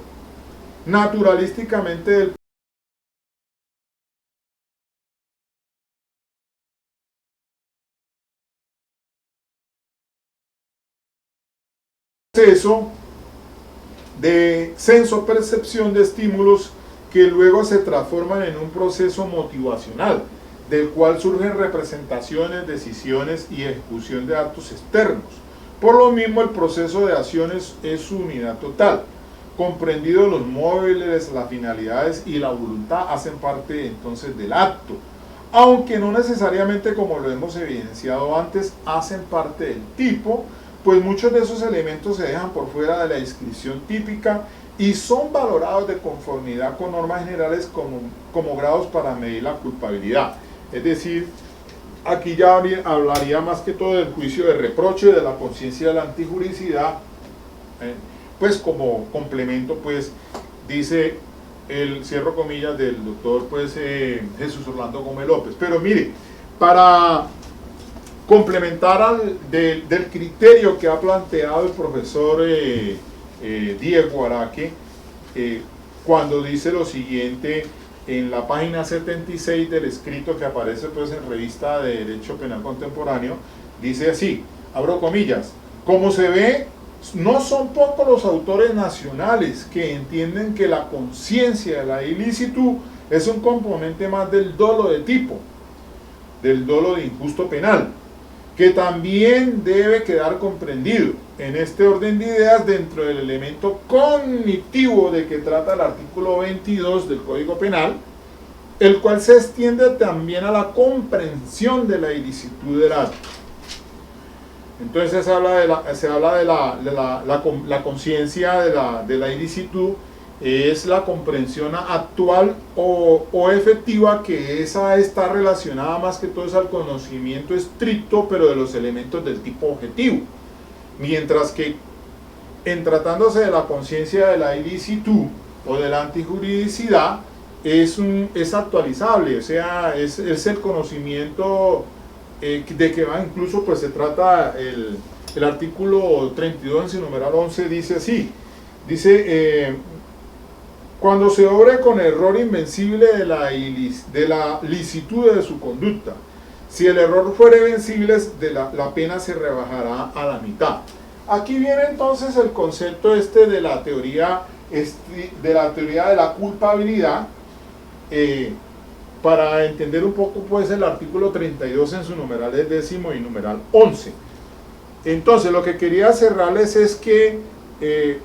naturalísticamente del proceso de senso-percepción de estímulos que luego se transforman en un proceso motivacional, del cual surgen representaciones, decisiones y ejecución de actos externos. Por lo mismo, el proceso de acciones es su unidad total. Comprendidos los móviles, las finalidades y la voluntad hacen parte entonces del acto, aunque no necesariamente, como lo hemos evidenciado antes, hacen parte del tipo, pues muchos de esos elementos se dejan por fuera de la descripción típica y son valorados de conformidad con normas generales como grados para medir la culpabilidad. Es decir, aquí ya hablaría más que todo del juicio de reproche, de la conciencia de la antijuricidad, pues como complemento, pues dice el, cierro comillas, del doctor pues, Jesús Orlando Gómez López. Pero mire, para complementar del criterio que ha planteado el profesor Diego Araque, cuando dice lo siguiente en la página 76 del escrito que aparece pues en Revista de Derecho Penal Contemporáneo, dice así, abro comillas, como se ve, no son pocos los autores nacionales que entienden que la conciencia de la ilicitud es un componente más del dolo de tipo, del dolo de injusto penal, que también debe quedar comprendido en este orden de ideas dentro del elemento cognitivo de que trata el artículo 22 del Código Penal, el cual se extiende también a la comprensión de la ilicitud del acto. Entonces se habla de la conciencia de la ilicitud, es la comprensión actual o efectiva, que esa está relacionada más que todo al conocimiento estricto, pero de los elementos del tipo objetivo. Mientras que en tratándose de la conciencia de la ilicitud o de la antijuridicidad, es actualizable, o sea, es el conocimiento de que va, incluso pues se trata el artículo 32 en su numeral 11, dice así, dice, cuando se obre con error invencible de la licitud de su conducta, si el error fuere vencible, la pena se rebajará a la mitad. Aquí viene entonces el concepto de la teoría de la culpabilidad, para entender un poco pues el artículo 32 en su numeral décimo y numeral 11. Entonces lo que quería cerrarles es que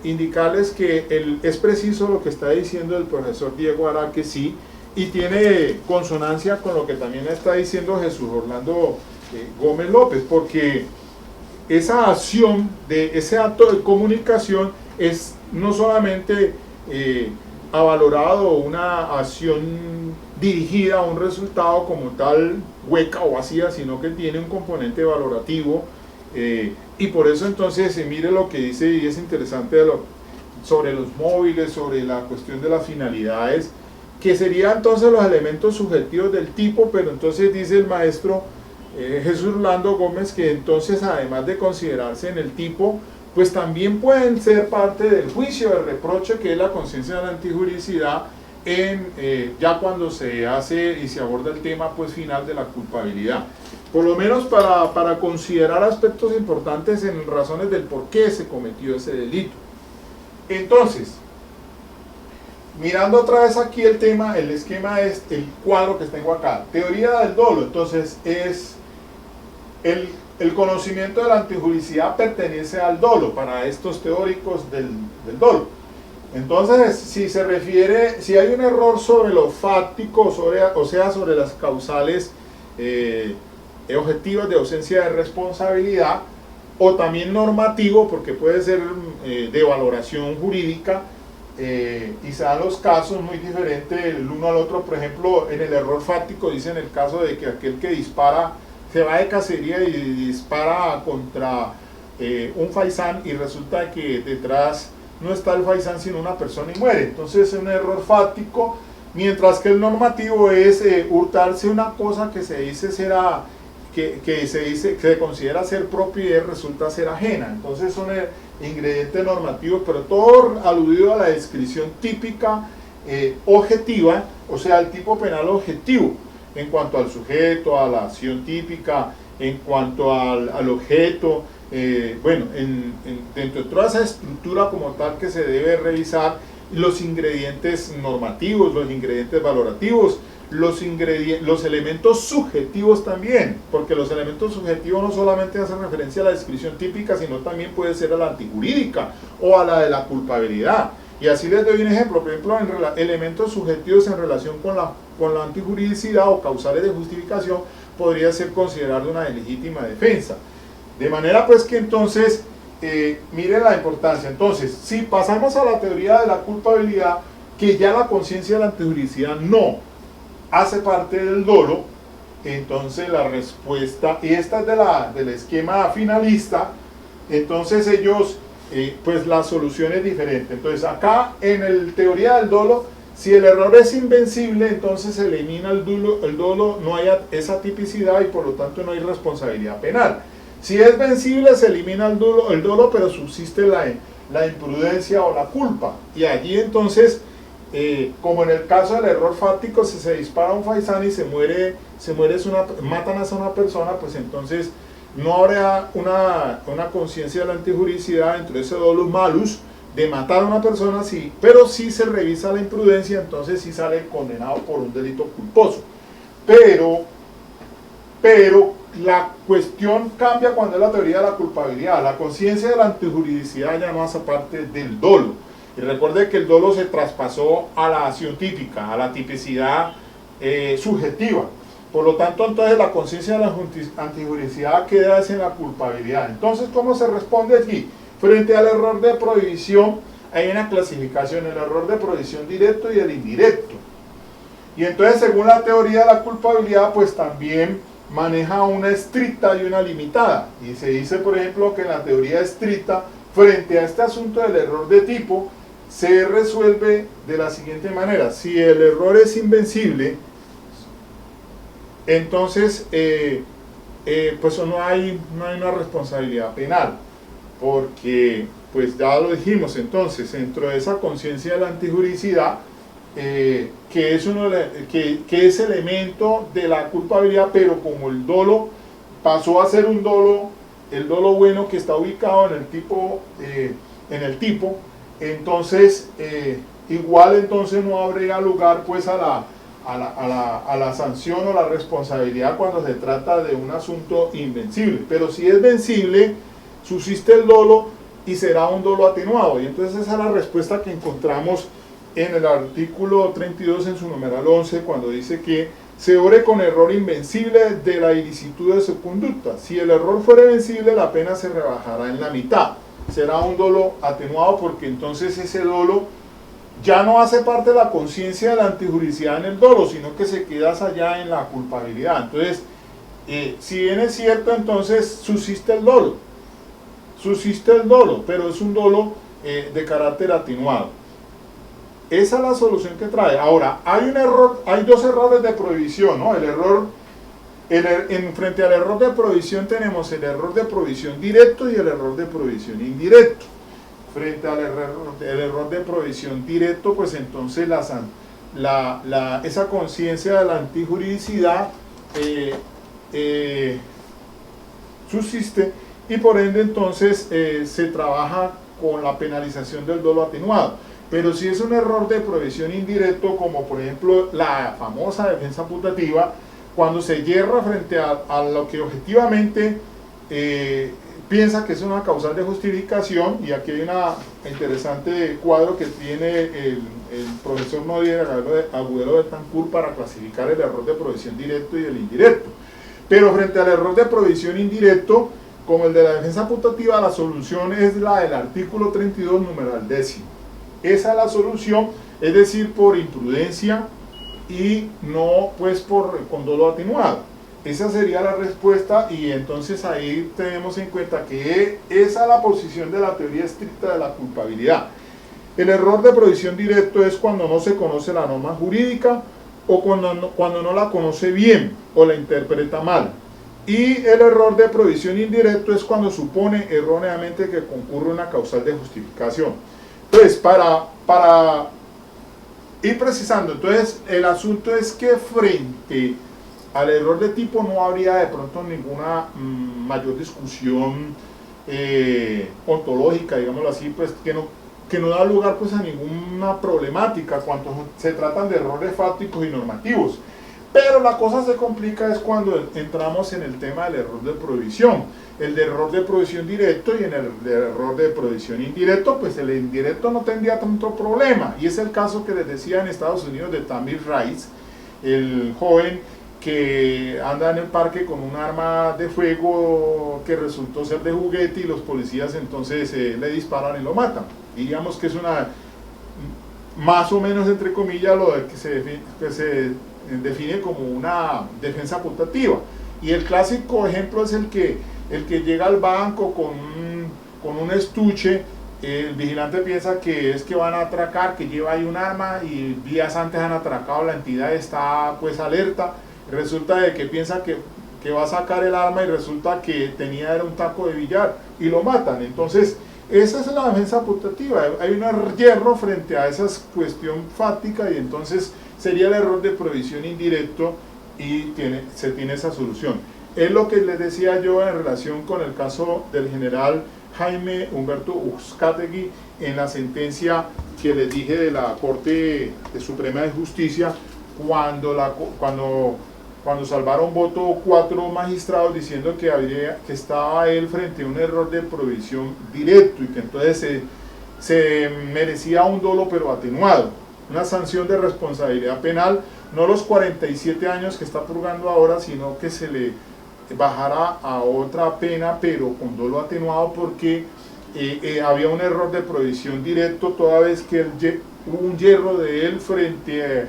indicarles que es preciso lo que está diciendo el profesor Diego Araque, sí, y tiene consonancia con lo que también está diciendo Jesús Orlando Gómez López, porque esa acción, ese acto de comunicación es no solamente avalorado una acción dirigida a un resultado como tal hueca o vacía, sino que tiene un componente valorativo, y por eso entonces mire lo que dice, y es interesante sobre los móviles, sobre la cuestión de las finalidades, que serían entonces los elementos subjetivos del tipo, pero entonces dice el maestro Jesús Orlando Gómez que entonces, además de considerarse en el tipo, pues también pueden ser parte del juicio de reproche, que es la conciencia de la antijuridicidad, ya cuando se hace y se aborda el tema pues final de la culpabilidad, por lo menos para considerar aspectos importantes en razones del por qué se cometió ese delito. Entonces, mirando otra vez aquí el tema, el esquema es el cuadro que tengo acá, teoría del dolo. Entonces es el conocimiento de la antijuridicidad pertenece al dolo para estos teóricos del dolo. Entonces, si se refiere, si hay un error sobre lo fáctico, o sea, sobre las causales objetivas de ausencia de responsabilidad, o también normativo, porque puede ser de valoración jurídica, y se dan los casos muy diferentes el uno al otro. Por ejemplo, en el error fáctico dice en el caso de que aquel que dispara se va de cacería y dispara contra un faisán, y resulta que detrás no está el faisán sino una persona y muere. Entonces es un error fáctico, mientras que el normativo es hurtarse una cosa que se dice será que se considera ser propia y resulta ser ajena. Entonces son ingredientes normativos, pero todo aludido a la descripción típica objetiva, o sea, el tipo penal objetivo, en cuanto al sujeto, a la acción típica, en cuanto al objeto, bueno, dentro de toda esa estructura como tal que se debe revisar, los ingredientes normativos, los ingredientes valorativos, los elementos subjetivos también, porque los elementos subjetivos no solamente hacen referencia a la descripción típica, sino también puede ser a la antijurídica o a la de la culpabilidad. Y así les doy un ejemplo, por ejemplo, elementos subjetivos en relación con la antijuridicidad o causales de justificación podría ser considerado una legítima defensa. De manera pues que entonces, miren la importancia. Entonces, si pasamos a la teoría de la culpabilidad, que ya la conciencia de la antijuridicidad no hace parte del dolo, entonces la respuesta, y esta es del esquema finalista, entonces ellos, pues la solución es diferente. Entonces acá en la teoría del dolo, si el error es invencible, entonces se elimina el dolo, no hay esa tipicidad y por lo tanto no hay responsabilidad penal. Si es vencible, se elimina el dolo, pero subsiste la imprudencia o la culpa, y allí entonces, como en el caso del error fáctico, si se dispara a un faisán y matan a una persona, pues entonces no habrá una conciencia de la antijuridicidad dentro de ese dolus malus de matar a una persona, sí, pero si se revisa la imprudencia, entonces sí sale condenado por un delito culposo. Pero la cuestión cambia cuando es la teoría de la culpabilidad. La conciencia de la antijuridicidad ya no hace parte del dolo. Y recuerde que el dolo se traspasó a la científica, a la tipicidad subjetiva. Por lo tanto, entonces la conciencia de la antijuridicidad queda en la culpabilidad. Entonces, ¿cómo se responde aquí? Frente al error de prohibición, hay una clasificación, el error de prohibición directo y el indirecto. Y entonces, según la teoría de la culpabilidad, pues también maneja una estricta y una limitada. Y se dice, por ejemplo, que en la teoría estricta, frente a este asunto del error de tipo, se resuelve de la siguiente manera: si el error es invencible, entonces pues no hay una responsabilidad penal, porque pues ya lo dijimos. Entonces, dentro de esa conciencia de la antijuridicidad, que es elemento de la culpabilidad, pero como el dolo pasó a ser un dolo, el dolo bueno que está ubicado en el tipo, entonces igual entonces no habría lugar pues a la sanción o la responsabilidad cuando se trata de un asunto invencible. Pero si es vencible, subsiste el dolo y será un dolo atenuado. Y entonces esa es la respuesta que encontramos en el artículo 32 en su numeral 11, cuando dice que se obre con error invencible de la ilicitud de su conducta. Si el error fuera vencible, la pena se rebajará en la mitad. Será un dolo atenuado, porque entonces ese dolo ya no hace parte de la conciencia de la antijuridicidad en el dolo, sino que se queda allá en la culpabilidad. Entonces, si bien es cierto, entonces subsiste el dolo, pero es un dolo de carácter atenuado. Esa es la solución que trae. Ahora, hay dos errores de prohibición, ¿no? Frente al error de prohibición tenemos el error de prohibición directo y el error de prohibición indirecto. Frente al error de prohibición directo, pues entonces esa conciencia de la antijuridicidad subsiste, y por ende entonces se trabaja con la penalización del dolo atenuado. Pero si es un error de prohibición indirecto, como por ejemplo la famosa defensa putativa, cuando se yerra frente a lo que objetivamente piensa que es una causal de justificación, y aquí hay un interesante cuadro que tiene el profesor Noriega Agudelo Betancourt para clasificar el error de prohibición directo y el indirecto. Pero frente al error de prohibición indirecto, como el de la defensa putativa, la solución es la del artículo 32, numeral 10. Esa es la solución, es decir, por imprudencia y no pues con dolo atenuado. Esa sería la respuesta, y entonces ahí tenemos en cuenta que esa es la posición de la teoría estricta de la culpabilidad. El error de prohibición directo es cuando no se conoce la norma jurídica, o cuando no la conoce bien o la interpreta mal. Y el error de prohibición indirecto es cuando supone erróneamente que concurre una causal de justificación. Entonces, para ir precisando, entonces el asunto es que frente al error de tipo no habría de pronto ninguna mayor discusión ontológica, digámoslo así, pues que no da lugar pues a ninguna problemática cuando se tratan de errores fácticos y normativos. Pero la cosa se complica es cuando entramos en el tema del error de prohibición, el de error de prohibición directo y en el de error de prohibición indirecto. Pues el indirecto no tendría tanto problema, y es el caso que les decía en Estados Unidos de Tamir Rice, el joven que anda en el parque con un arma de fuego que resultó ser de juguete, y los policías entonces le disparan y lo matan. Digamos que es una, más o menos entre comillas, lo que se define como una defensa putativa. Y el clásico ejemplo es el que llega al banco con un estuche. El vigilante piensa que es que van a atracar, que lleva ahí un arma, y días antes han atracado, la entidad está pues alerta. Resulta de que piensa que va a sacar el arma, y resulta que era un taco de billar, y lo matan. Entonces esa es la defensa putativa. Hay un hierro frente a esa cuestión fáctica, y entonces sería el error de prohibición indirecto, y se tiene esa solución. Es lo que les decía yo en relación con el caso del general Jaime Humberto Uzcategui en la sentencia que les dije de la Corte Suprema de Justicia, cuando cuando salvaron voto 4 magistrados diciendo que estaba él frente a un error de provisión directo y que entonces se merecía un dolo pero atenuado, una sanción de responsabilidad penal, no los 47 años que está purgando ahora, sino que se le bajara a otra pena pero con dolo atenuado porque había un error de provisión directo toda vez que hubo un yerro de él frente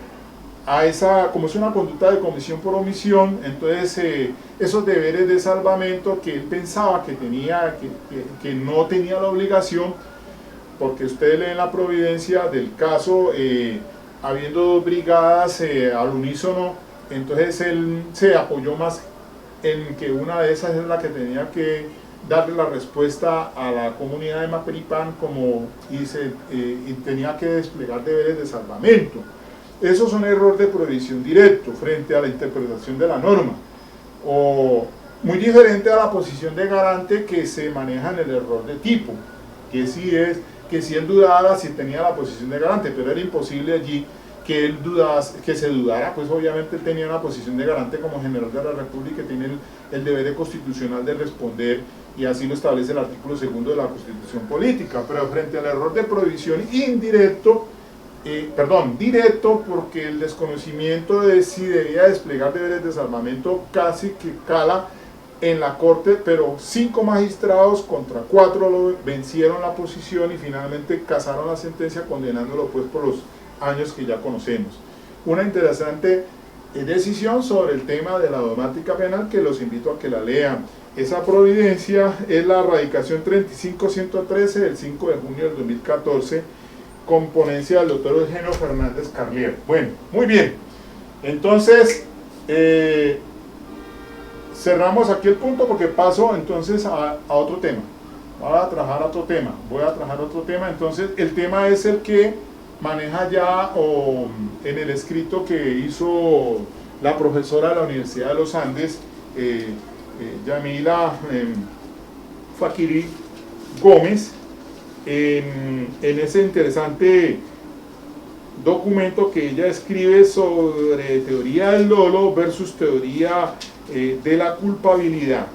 a esa, como es una conducta de comisión por omisión, entonces esos deberes de salvamento que él pensaba que tenía, que no tenía la obligación, porque ustedes leen la providencia del caso, habiendo dos brigadas al unísono, entonces él se apoyó más en que una de esas es la que tenía que darle la respuesta a la comunidad de Maperipán y tenía que desplegar deberes de salvamento. Esos son errores de provisión directo frente a la interpretación de la norma, o muy diferente a la posición de garante que se maneja en el error de tipo, que sí él dudara si tenía la posición de garante, pero era imposible allí que él se dudara, pues obviamente él tenía una posición de garante como general de la República, que tiene el deber constitucional de responder, y así lo establece el artículo 2 de la Constitución Política, pero frente al error de provisión directo, porque el desconocimiento de si debía desplegar deberes de salvamento casi que cala en la Corte, pero 5 magistrados contra 4 lo vencieron la posición y finalmente casaron la sentencia condenándolo pues por los años que ya conocemos. Una interesante decisión sobre el tema de la dogmática penal que los invito a que la lean. Esa providencia es la radicación 35113 del 5 de junio del 2014, con ponencia del doctor Eugenio Fernández Carlier. Bueno, muy bien, entonces cerramos aquí el punto porque paso entonces a otro tema. Voy a trabajar otro tema, entonces el tema es el que maneja ya en el escrito que hizo la profesora de la Universidad de los Andes, Yamila Fakiri Gómez, en ese interesante documento que ella escribe sobre teoría del dolo versus teoría de la culpabilidad.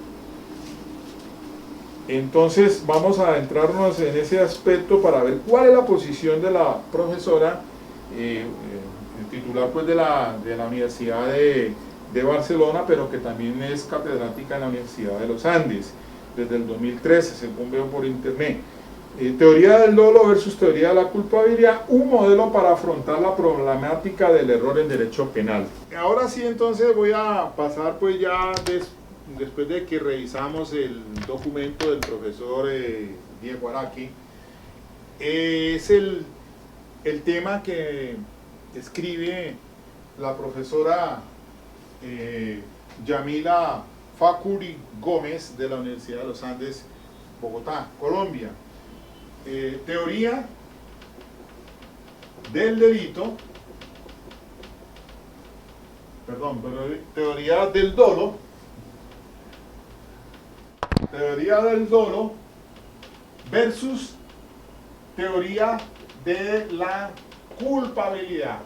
Entonces vamos a adentrarnos en ese aspecto para ver cuál es la posición de la profesora, titular pues de la Universidad de Barcelona, pero que también es catedrática en la Universidad de los Andes desde el 2013, según veo por internet. Teoría del dolo versus teoría de la culpabilidad, un modelo para afrontar la problemática del error en derecho penal. Ahora sí, entonces voy a pasar pues ya después de que revisamos el documento del profesor Diego Araqui, es el tema que escribe la profesora Yamila Fakiri Gómez de la Universidad de los Andes, Bogotá, Colombia. Teoría del delito, teoría del dolo versus teoría de la culpabilidad.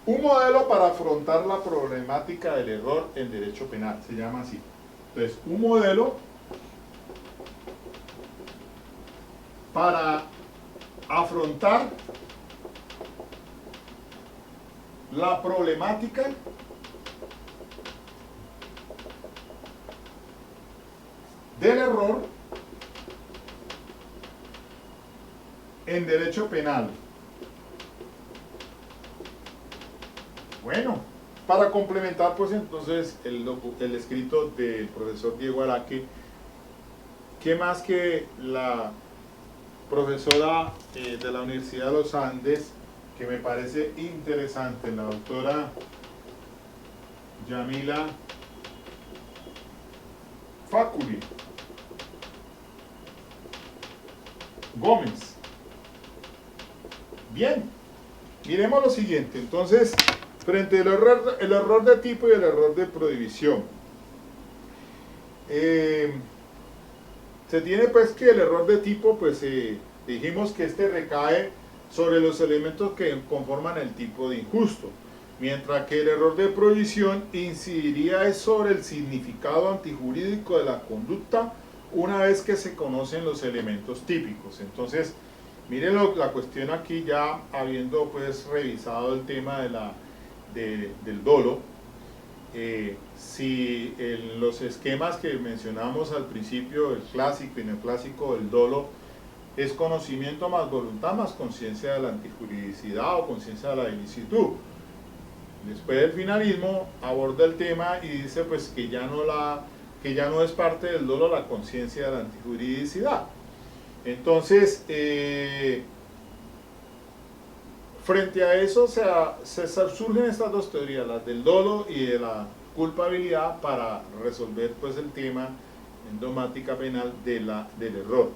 Un modelo para afrontar la problemática del error en derecho penal, se llama así. Entonces, un modelo para afrontar la problemática del error en derecho penal. Bueno, para complementar pues entonces el escrito del profesor Diego Araqui, ¿qué más que la profesora de la Universidad de los Andes, que me parece interesante, la doctora Yamila Fakiri Gómez? Bien, miremos lo siguiente, entonces, frente al error de tipo y el error de prohibición. Se tiene pues que el error de tipo, pues dijimos que este recae sobre los elementos que conforman el tipo de injusto. mientras que el error de prohibición incidiría sobre el significado antijurídico de la conducta una vez que se conocen los elementos típicos. Entonces, miren la cuestión aquí, ya habiendo pues revisado el tema del dolo. Si en los esquemas que mencionamos al principio, el clásico y neoclásico del dolo, es conocimiento más voluntad más conciencia de la antijuridicidad o conciencia de la ilicitud. Después del finalismo aborda el tema y dice pues que ya no es parte del dolo la conciencia de la antijuridicidad. Entonces, frente a eso surgen estas dos teorías, las del dolo y de la culpabilidad, para resolver pues el tema en dogmática penal del error.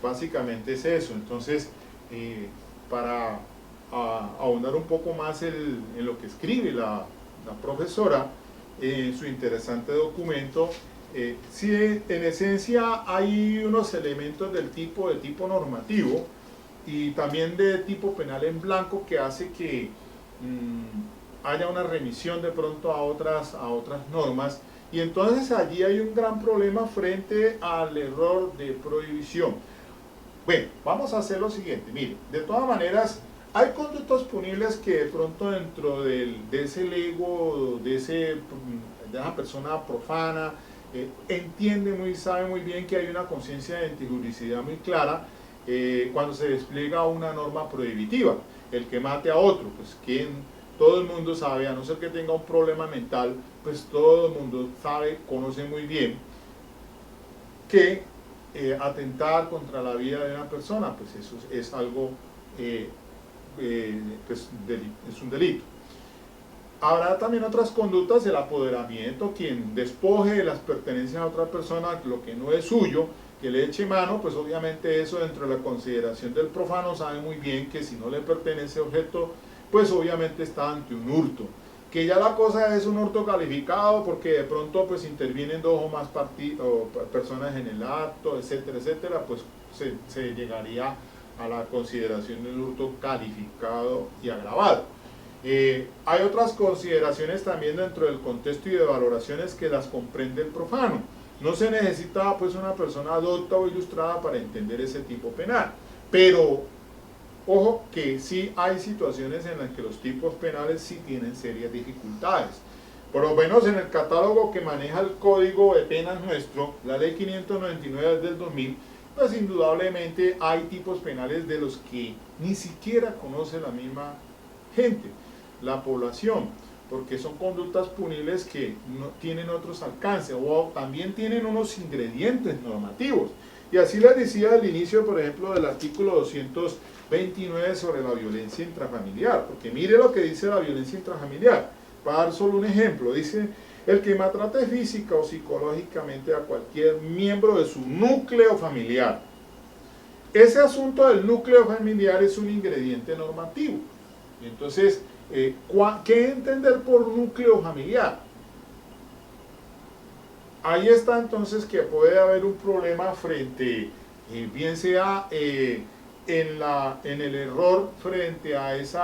Básicamente es eso. Entonces, para ahondar un poco más en lo que escribe la profesora en su interesante documento, sí, en esencia hay unos elementos de tipo normativo y también de tipo penal en blanco que hace que haya una remisión de pronto a otras normas, y entonces allí hay un gran problema frente al error de prohibición. Bueno, vamos a hacer lo siguiente. Mire, de todas maneras hay conductas punibles que de pronto dentro de ese lego, de esa persona profana, sabe muy bien que hay una conciencia de antijuridicidad muy clara cuando se despliega una norma prohibitiva. El que mate a otro, pues todo el mundo sabe, a no ser que tenga un problema mental, pues todo el mundo sabe, conoce muy bien que atentar contra la vida de una persona, pues eso es algo, pues es un delito. Habrá también otras conductas, el apoderamiento, quien despoje de las pertenencias a otra persona lo que no es suyo, que le eche mano, pues obviamente eso dentro de la consideración del profano sabe muy bien que si no le pertenece objeto, pues obviamente está ante un hurto. Que ya la cosa es un hurto calificado porque de pronto pues intervienen dos o más personas en el acto, etcétera, etcétera, pues se llegaría a la consideración del hurto calificado y agravado. Hay otras consideraciones también dentro del contexto y de valoraciones que las comprende el profano. No se necesita pues una persona docta o ilustrada para entender ese tipo penal, pero ojo que sí hay situaciones en las que los tipos penales sí tienen serias dificultades. Por lo menos en el catálogo que maneja el Código de Penas nuestro, la Ley 599 del 2000, pues indudablemente hay tipos penales de los que ni siquiera conoce la misma gente, la población, porque son conductas punibles que no tienen otros alcances o también tienen unos ingredientes normativos. Y así les decía al inicio, por ejemplo, del artículo 229 sobre la violencia intrafamiliar, porque mire lo que dice la violencia intrafamiliar. Para dar solo un ejemplo, dice: el que maltrate física o psicológicamente a cualquier miembro de su núcleo familiar. Ese asunto del núcleo familiar es un ingrediente normativo. Entonces, ¿qué entender por núcleo familiar? Ahí está entonces que puede haber un problema frente, bien sea en el error frente a ese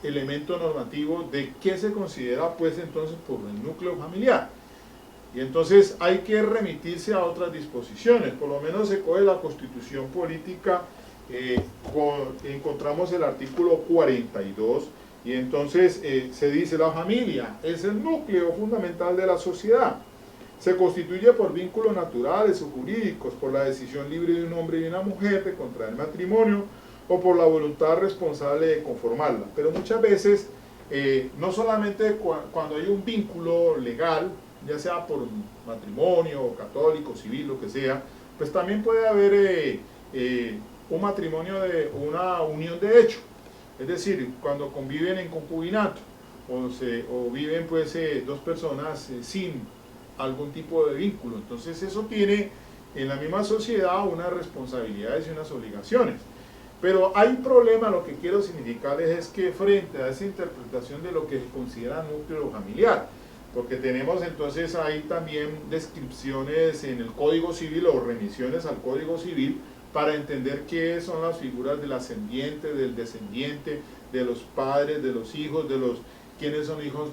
elemento normativo de qué se considera pues entonces por el núcleo familiar. Y entonces hay que remitirse a otras disposiciones, por lo menos se coge la Constitución Política, encontramos el artículo 42, y entonces se dice: la familia es el núcleo fundamental de la sociedad. Se constituye por vínculos naturales o jurídicos, por la decisión libre de un hombre y una mujer de contraer matrimonio o por la voluntad responsable de conformarla. Pero muchas veces, no solamente cuando hay un vínculo legal, ya sea por matrimonio, católico, civil, lo que sea, pues también puede haber un matrimonio una unión de hecho. Es decir, cuando conviven en concubinato o viven pues dos personas sin algún tipo de vínculo. Entonces eso tiene en la misma sociedad unas responsabilidades y unas obligaciones. Pero hay un problema, lo que quiero significarles es que frente a esa interpretación de lo que se considera núcleo familiar, porque tenemos entonces ahí también descripciones en el Código Civil o remisiones al Código Civil para entender qué son las figuras del ascendiente, del descendiente, de los padres, de los hijos, de los quienes son hijos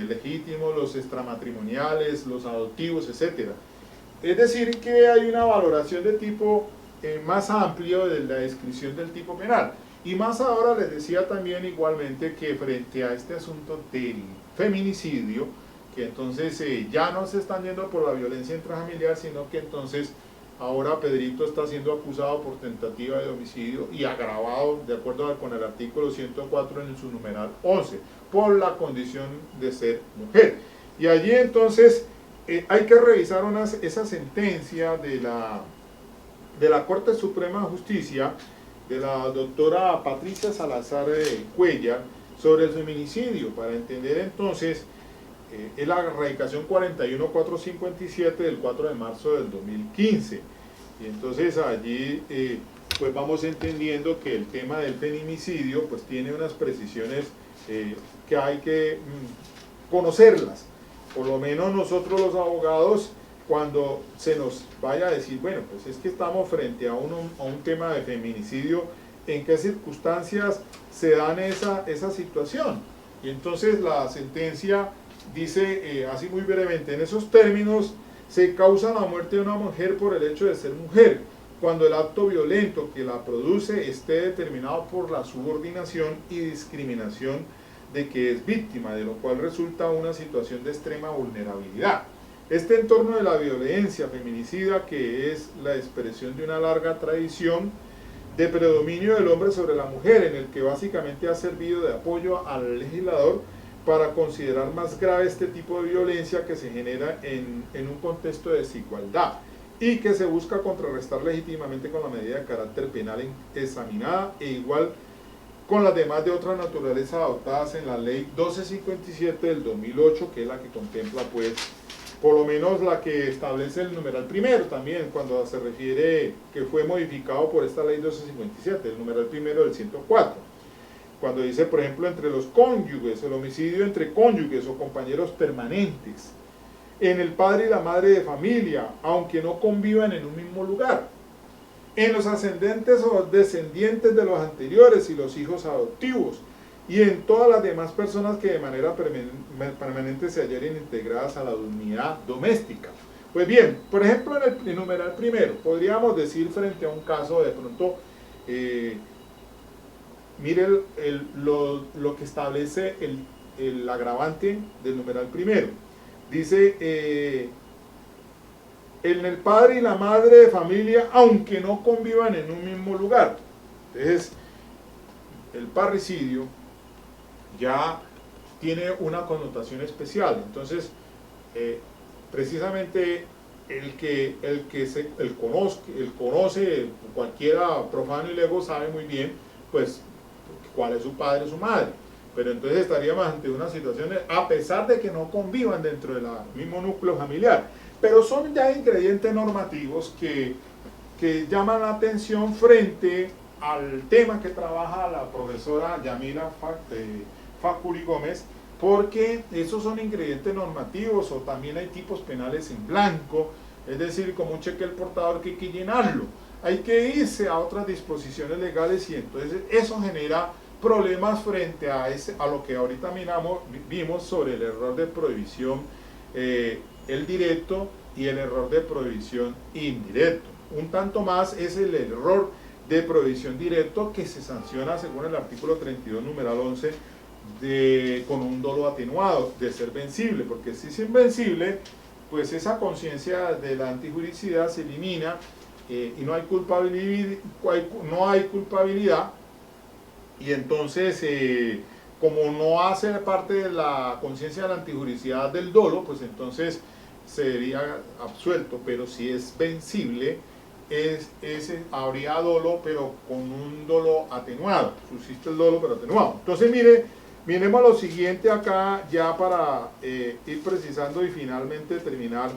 legítimos, los extramatrimoniales, los adoptivos, etc. Es decir, que hay una valoración de tipo más amplio de la descripción del tipo penal. Y más ahora les decía también igualmente que frente a este asunto del feminicidio, que entonces ya no se están yendo por la violencia intrafamiliar, sino que entonces ahora Pedrito está siendo acusado por tentativa de homicidio y agravado, de acuerdo con el artículo 104 en su numeral 11, por la condición de ser mujer. Y allí entonces hay que revisar esa sentencia de la Corte Suprema de Justicia, de la doctora Patricia Salazar Cuellar, sobre el feminicidio, para entender entonces es la radicación 41457 del 4 de marzo del 2015. Y entonces allí pues vamos entendiendo que el tema del feminicidio pues tiene unas precisiones que hay que conocerlas. Por lo menos nosotros los abogados, cuando se nos vaya a decir, bueno, pues es que estamos frente a un tema de feminicidio, ¿en qué circunstancias se dan esa situación? Y entonces la sentencia dice así muy brevemente, en esos términos se causa la muerte de una mujer por el hecho de ser mujer, cuando el acto violento que la produce esté determinado por la subordinación y discriminación de que es víctima, de lo cual resulta una situación de extrema vulnerabilidad. Este entorno de la violencia feminicida, que es la expresión de una larga tradición de predominio del hombre sobre la mujer, en el que básicamente ha servido de apoyo al legislador para considerar más grave este tipo de violencia que se genera en un contexto de desigualdad y que se busca contrarrestar legítimamente con la medida de carácter penal examinada e igual con las demás de otra naturaleza adoptadas en la ley 1257 del 2008, que es la que contempla pues por lo menos la que establece el numeral primero también, cuando se refiere que fue modificado por esta ley 1257, el numeral primero del 104, cuando dice, por ejemplo, entre los cónyuges, el homicidio entre cónyuges o compañeros permanentes, en el padre y la madre de familia, aunque no convivan en un mismo lugar, en los ascendentes o descendientes de los anteriores y los hijos adoptivos, y en todas las demás personas que de manera permanente se hallen integradas a la unidad doméstica. Pues bien, por ejemplo, en el numeral primero, podríamos decir frente a un caso de pronto, mire lo que establece el agravante del numeral primero. Dice, en el padre y la madre de familia, aunque no convivan en un mismo lugar. Entonces, el parricidio ya tiene una connotación especial. Entonces, precisamente el conoce, cualquiera profano y lego sabe muy bien, pues, cuál es su padre y su madre. Pero entonces estaríamos ante una situación, a pesar de que no convivan dentro del mismo núcleo familiar. Pero son ya ingredientes normativos que llaman la atención frente al tema que trabaja la profesora Yamila Facuri Gómez, porque esos son ingredientes normativos, o también hay tipos penales en blanco, es decir, como un cheque del portador que hay que llenarlo. Hay que irse a otras disposiciones legales y entonces eso genera problemas frente a lo que ahorita vimos sobre el error de prohibición el directo y el error de prohibición indirecto. Un tanto más es el error de prohibición directo, que se sanciona según el artículo 32 numeral 11 con un dolo atenuado de ser vencible, porque si es invencible, pues esa conciencia de la antijuricidad se elimina y no hay culpabilidad, y entonces como no hace parte de la conciencia de la antijuricidad del dolo, pues entonces sería absuelto. Pero si es vencible, habría dolo, pero con un dolo atenuado. Subsiste el dolo, pero atenuado. Entonces miremos lo siguiente acá, ya para ir precisando y finalmente terminar.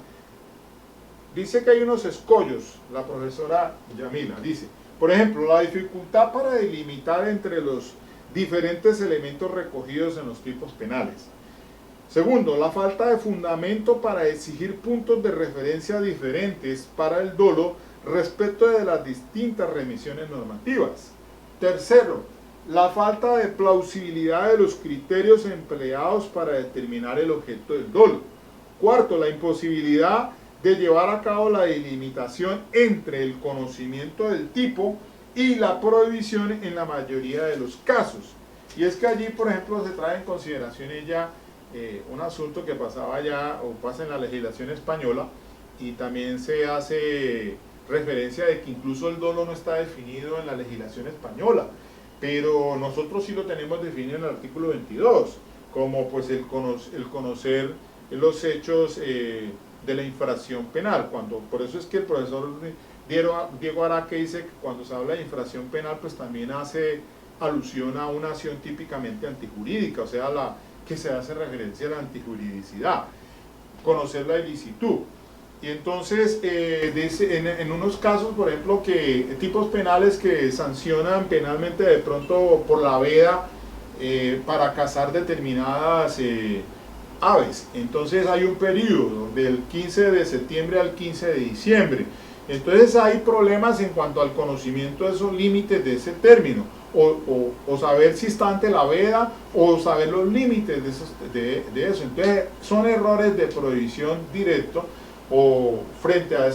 Dice que hay unos escollos, la profesora Yamila dice, por ejemplo, la dificultad para delimitar entre los diferentes elementos recogidos en los tipos penales. Segundo, la falta de fundamento para exigir puntos de referencia diferentes para el dolo respecto de las distintas remisiones normativas. Tercero, la falta de plausibilidad de los criterios empleados para determinar el objeto del dolo. Cuarto, la imposibilidad de llevar a cabo la delimitación entre el conocimiento del tipo y la prohibición en la mayoría de los casos. Y es que allí, por ejemplo, se trae en consideración ya un asunto que pasaba ya o pasa en la legislación española, y también se hace referencia de que incluso el dolo no está definido en la legislación española, pero nosotros sí lo tenemos definido en el artículo 22, como pues el conocer los hechos de la infracción penal. Por eso es que el profesor Diego Araque dice que cuando se habla de infracción penal, pues también hace alusión a una acción típicamente antijurídica, o sea, que se hace referencia a la antijuridicidad, conocer la ilicitud. Y entonces, en unos casos, por ejemplo, que tipos penales que sancionan penalmente de pronto por la veda para cazar determinadas aves. Entonces hay un periodo del 15 de septiembre al 15 de diciembre. Entonces hay problemas en cuanto al conocimiento de esos límites de ese término, o saber si está ante la veda, o saber los límites de eso. Entonces son errores de prohibición directo, o frente a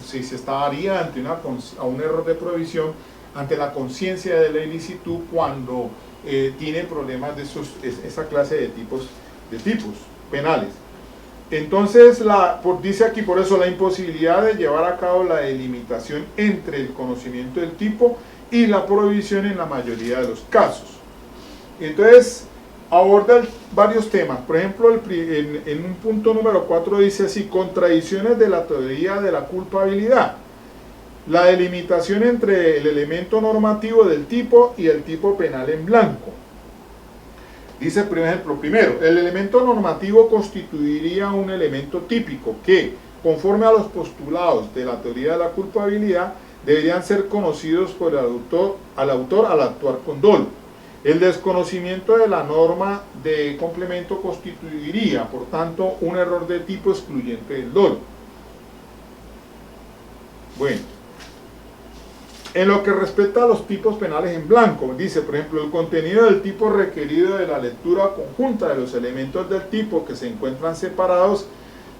si se estaría ante a un error de prohibición ante la conciencia de la ilicitud cuando tiene problemas de esa clase de tipos penales. Entonces, dice aquí por eso la imposibilidad de llevar a cabo la delimitación entre el conocimiento del tipo y la prohibición en la mayoría de los casos. Entonces, aborda varios temas. Por ejemplo, en un punto número 4 dice así: contradicciones de la teoría de la culpabilidad. La delimitación entre el elemento normativo del tipo y el tipo penal en blanco. Dice, por ejemplo, primero, el elemento normativo constituiría un elemento típico que, conforme a los postulados de la teoría de la culpabilidad, deberían ser conocidos por el autor al actuar con dolo. El desconocimiento de la norma de complemento constituiría, por tanto, un error de tipo excluyente del dolo. Bueno, en lo que respecta a los tipos penales en blanco, dice, por ejemplo, el contenido del tipo requerido de la lectura conjunta de los elementos del tipo que se encuentran separados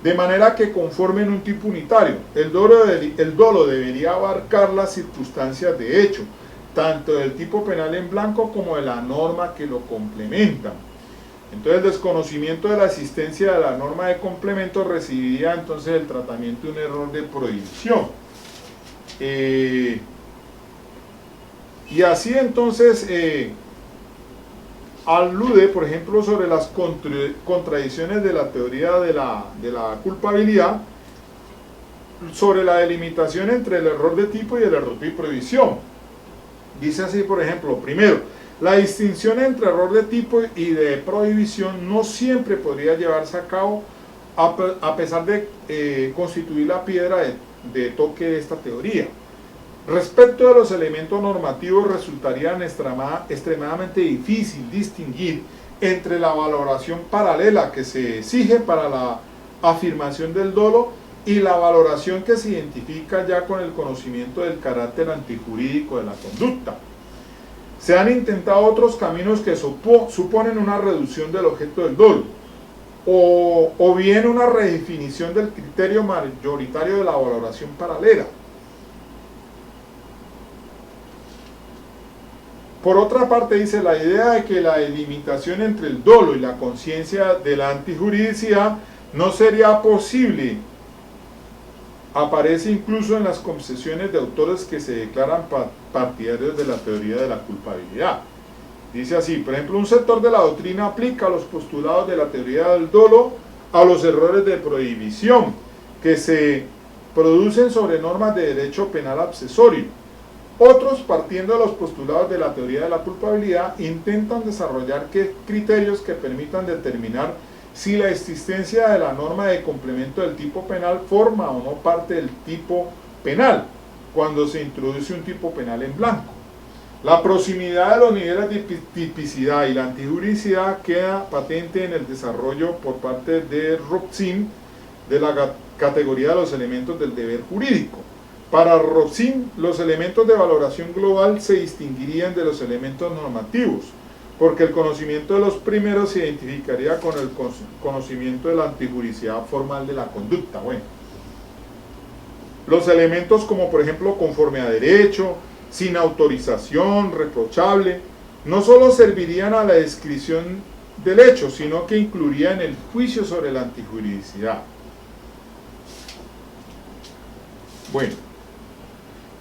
de manera que conformen un tipo unitario. El dolo debería abarcar las circunstancias de hecho, tanto del tipo penal en blanco como de la norma que lo complementa. Entonces, el desconocimiento de la existencia de la norma de complemento recibiría entonces el tratamiento de un error de prohibición. Y así entonces alude, por ejemplo, sobre las contradicciones de la teoría de la culpabilidad, sobre la delimitación entre el error de tipo y el error de prohibición. Dice así, por ejemplo, primero, la distinción entre error de tipo y de prohibición no siempre podría llevarse a cabo a pesar de constituir la piedra de toque de esta teoría. Respecto a los elementos normativos, resultaría extremadamente difícil distinguir entre la valoración paralela que se exige para la afirmación del dolo y la valoración que se identifica ya con el conocimiento del carácter antijurídico de la conducta. Se han intentado otros caminos que suponen una reducción del objeto del dolo, o bien una redefinición del criterio mayoritario de la valoración paralela. Por otra parte, dice, la idea de que la delimitación entre el dolo y la conciencia de la antijuridicidad no sería posible aparece incluso en las concesiones de autores que se declaran partidarios de la teoría de la culpabilidad. Dice así, por ejemplo, un sector de la doctrina aplica los postulados de la teoría del dolo a los errores de prohibición que se producen sobre normas de derecho penal accesorio. Otros, partiendo de los postulados de la teoría de la culpabilidad, intentan desarrollar criterios que permitan determinar si la existencia de la norma de complemento del tipo penal forma o no parte del tipo penal, cuando se introduce un tipo penal en blanco. La proximidad de los niveles de tipicidad y la antijuridicidad queda patente en el desarrollo por parte de Robson de la categoría de los elementos del deber jurídico. Para Roxin, los elementos de valoración global se distinguirían de los elementos normativos, porque el conocimiento de los primeros se identificaría con el conocimiento de la antijuricidad formal de la conducta. Bueno, los elementos como por ejemplo conforme a derecho, sin autorización, reprochable, no solo servirían a la descripción del hecho, sino que incluirían el juicio sobre la antijuridicidad. Bueno,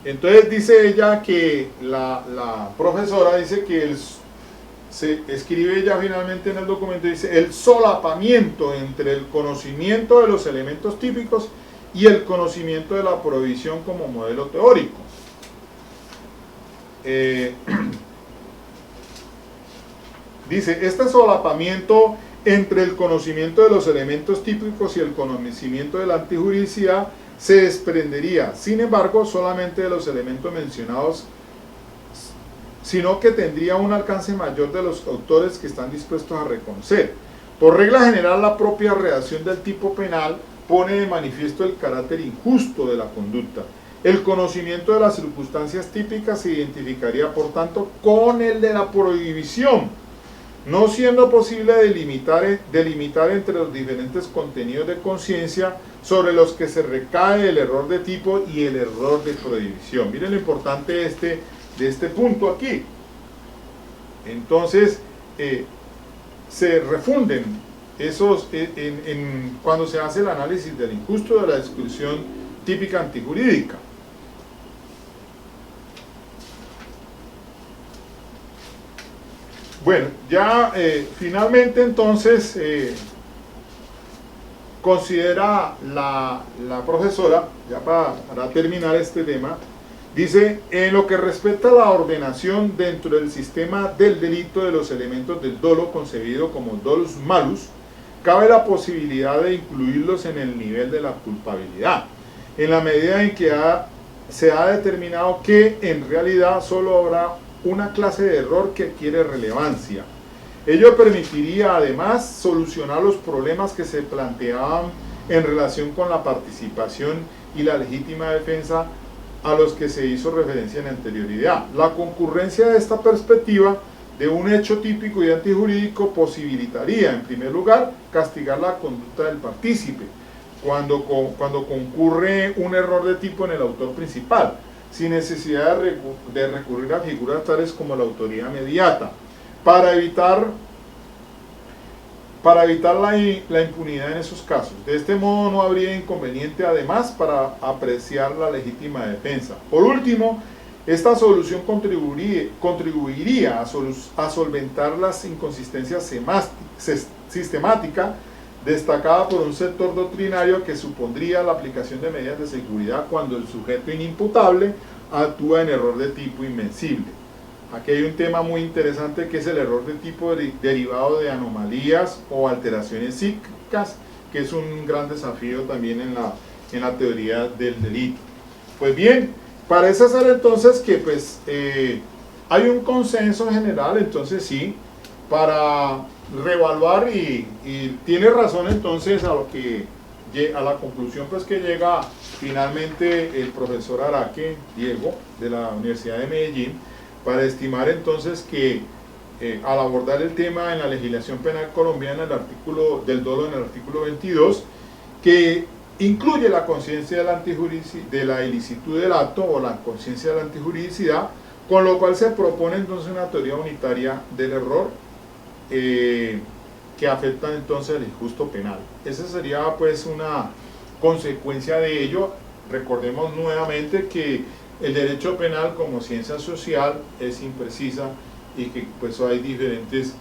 entonces dice ella que la profesora dice que se escribe ella finalmente en el documento, dice el solapamiento entre el conocimiento de los elementos típicos y el conocimiento de la prohibición como modelo teórico. Dice, este solapamiento entre el conocimiento de los elementos típicos y el conocimiento de la antijuridicidad se desprendería, sin embargo, solamente de los elementos mencionados, sino que tendría un alcance mayor de los autores que están dispuestos a reconocer. Por regla general, la propia redacción del tipo penal pone de manifiesto el carácter injusto de la conducta. El conocimiento de las circunstancias típicas se identificaría, por tanto, con el de la prohibición, no siendo posible delimitar entre los diferentes contenidos de conciencia sobre los que se recae el error de tipo y el error de prohibición. Miren lo importante de este punto aquí. Entonces, se refunden esos cuando se hace el análisis del injusto de la exclusión típica antijurídica. Bueno, ya finalmente entonces considera la profesora, ya para terminar este tema, dice, en lo que respecta a la ordenación dentro del sistema del delito de los elementos del dolo concebido como dolus malus, cabe la posibilidad de incluirlos en el nivel de la culpabilidad, en la medida en que se ha determinado que en realidad solo habrá una clase de error que adquiere relevancia. Ello permitiría además solucionar los problemas que se planteaban en relación con la participación y la legítima defensa a los que se hizo referencia en anterioridad. La concurrencia de esta perspectiva de un hecho típico y antijurídico posibilitaría, en primer lugar, castigar la conducta del partícipe cuando concurre un error de tipo en el autor principal, sin necesidad de recurrir a figuras tales como la autoría mediata, para evitar la impunidad en esos casos. De este modo no habría inconveniente además para apreciar la legítima defensa. Por último, esta solución contribuiría a solventar las inconsistencias sistemáticas destacada por un sector doctrinario que supondría la aplicación de medidas de seguridad cuando el sujeto inimputable actúa en error de tipo invencible. Aquí hay un tema muy interesante que es el error de tipo derivado de anomalías o alteraciones psíquicas, que es un gran desafío también en la teoría del delito. Pues bien, parece ser entonces que pues, hay un consenso general, entonces sí, para reevaluar y tiene razón entonces a la conclusión pues que llega finalmente el profesor Araque, Diego, de la Universidad de Medellín, para estimar entonces que al abordar el tema en la legislación penal colombiana, el artículo del dolo en el artículo 22, que incluye la conciencia de la ilicitud del acto o la conciencia de la antijuridicidad, con lo cual se propone entonces una teoría unitaria del error que afecta entonces el injusto penal. Esa sería pues una consecuencia de ello. Recordemos nuevamente que el derecho penal como ciencia social es imprecisa y que pues hay diferentes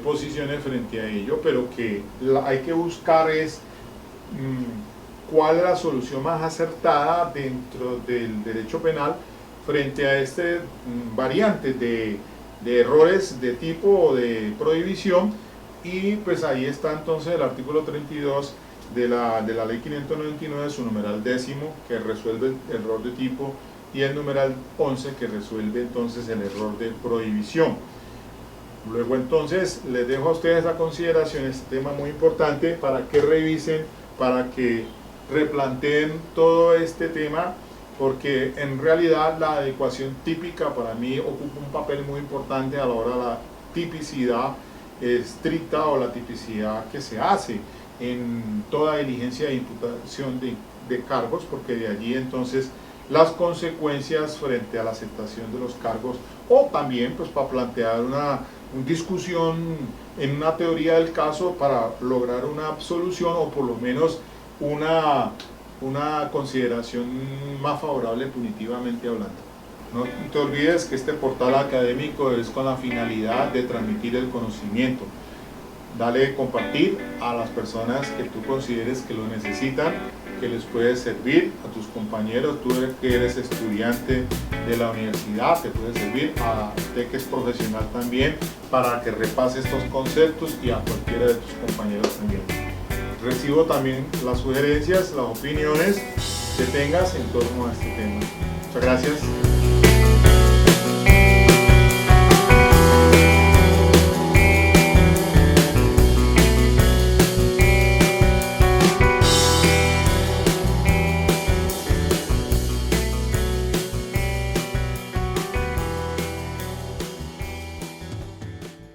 posiciones frente a ello, pero que hay que buscar es cuál es la solución más acertada dentro del derecho penal frente a este variante de errores de tipo o de prohibición, y pues ahí está entonces el artículo 32 de la ley 599, su numeral 10, que resuelve el error de tipo, y el numeral 11 que resuelve entonces el error de prohibición. Luego entonces les dejo a ustedes a consideración este tema muy importante para que revisen, para que replanteen todo este tema porque en realidad la adecuación típica para mí ocupa un papel muy importante a la hora de la tipicidad estricta o la tipicidad que se hace en toda diligencia de imputación de cargos, porque de allí entonces las consecuencias frente a la aceptación de los cargos, o también pues para plantear una discusión en una teoría del caso para lograr una absolución o por lo menos una consideración más favorable punitivamente hablando. No te olvides que este portal académico es con la finalidad de transmitir el conocimiento. Dale compartir a las personas que tú consideres que lo necesitan, que les puede servir, a tus compañeros, tú que eres estudiante de la universidad, te puede servir, a usted que es profesional también, para que repase estos conceptos y a cualquiera de tus compañeros también. Recibo también las sugerencias, las opiniones que tengas en torno a este tema. Muchas gracias.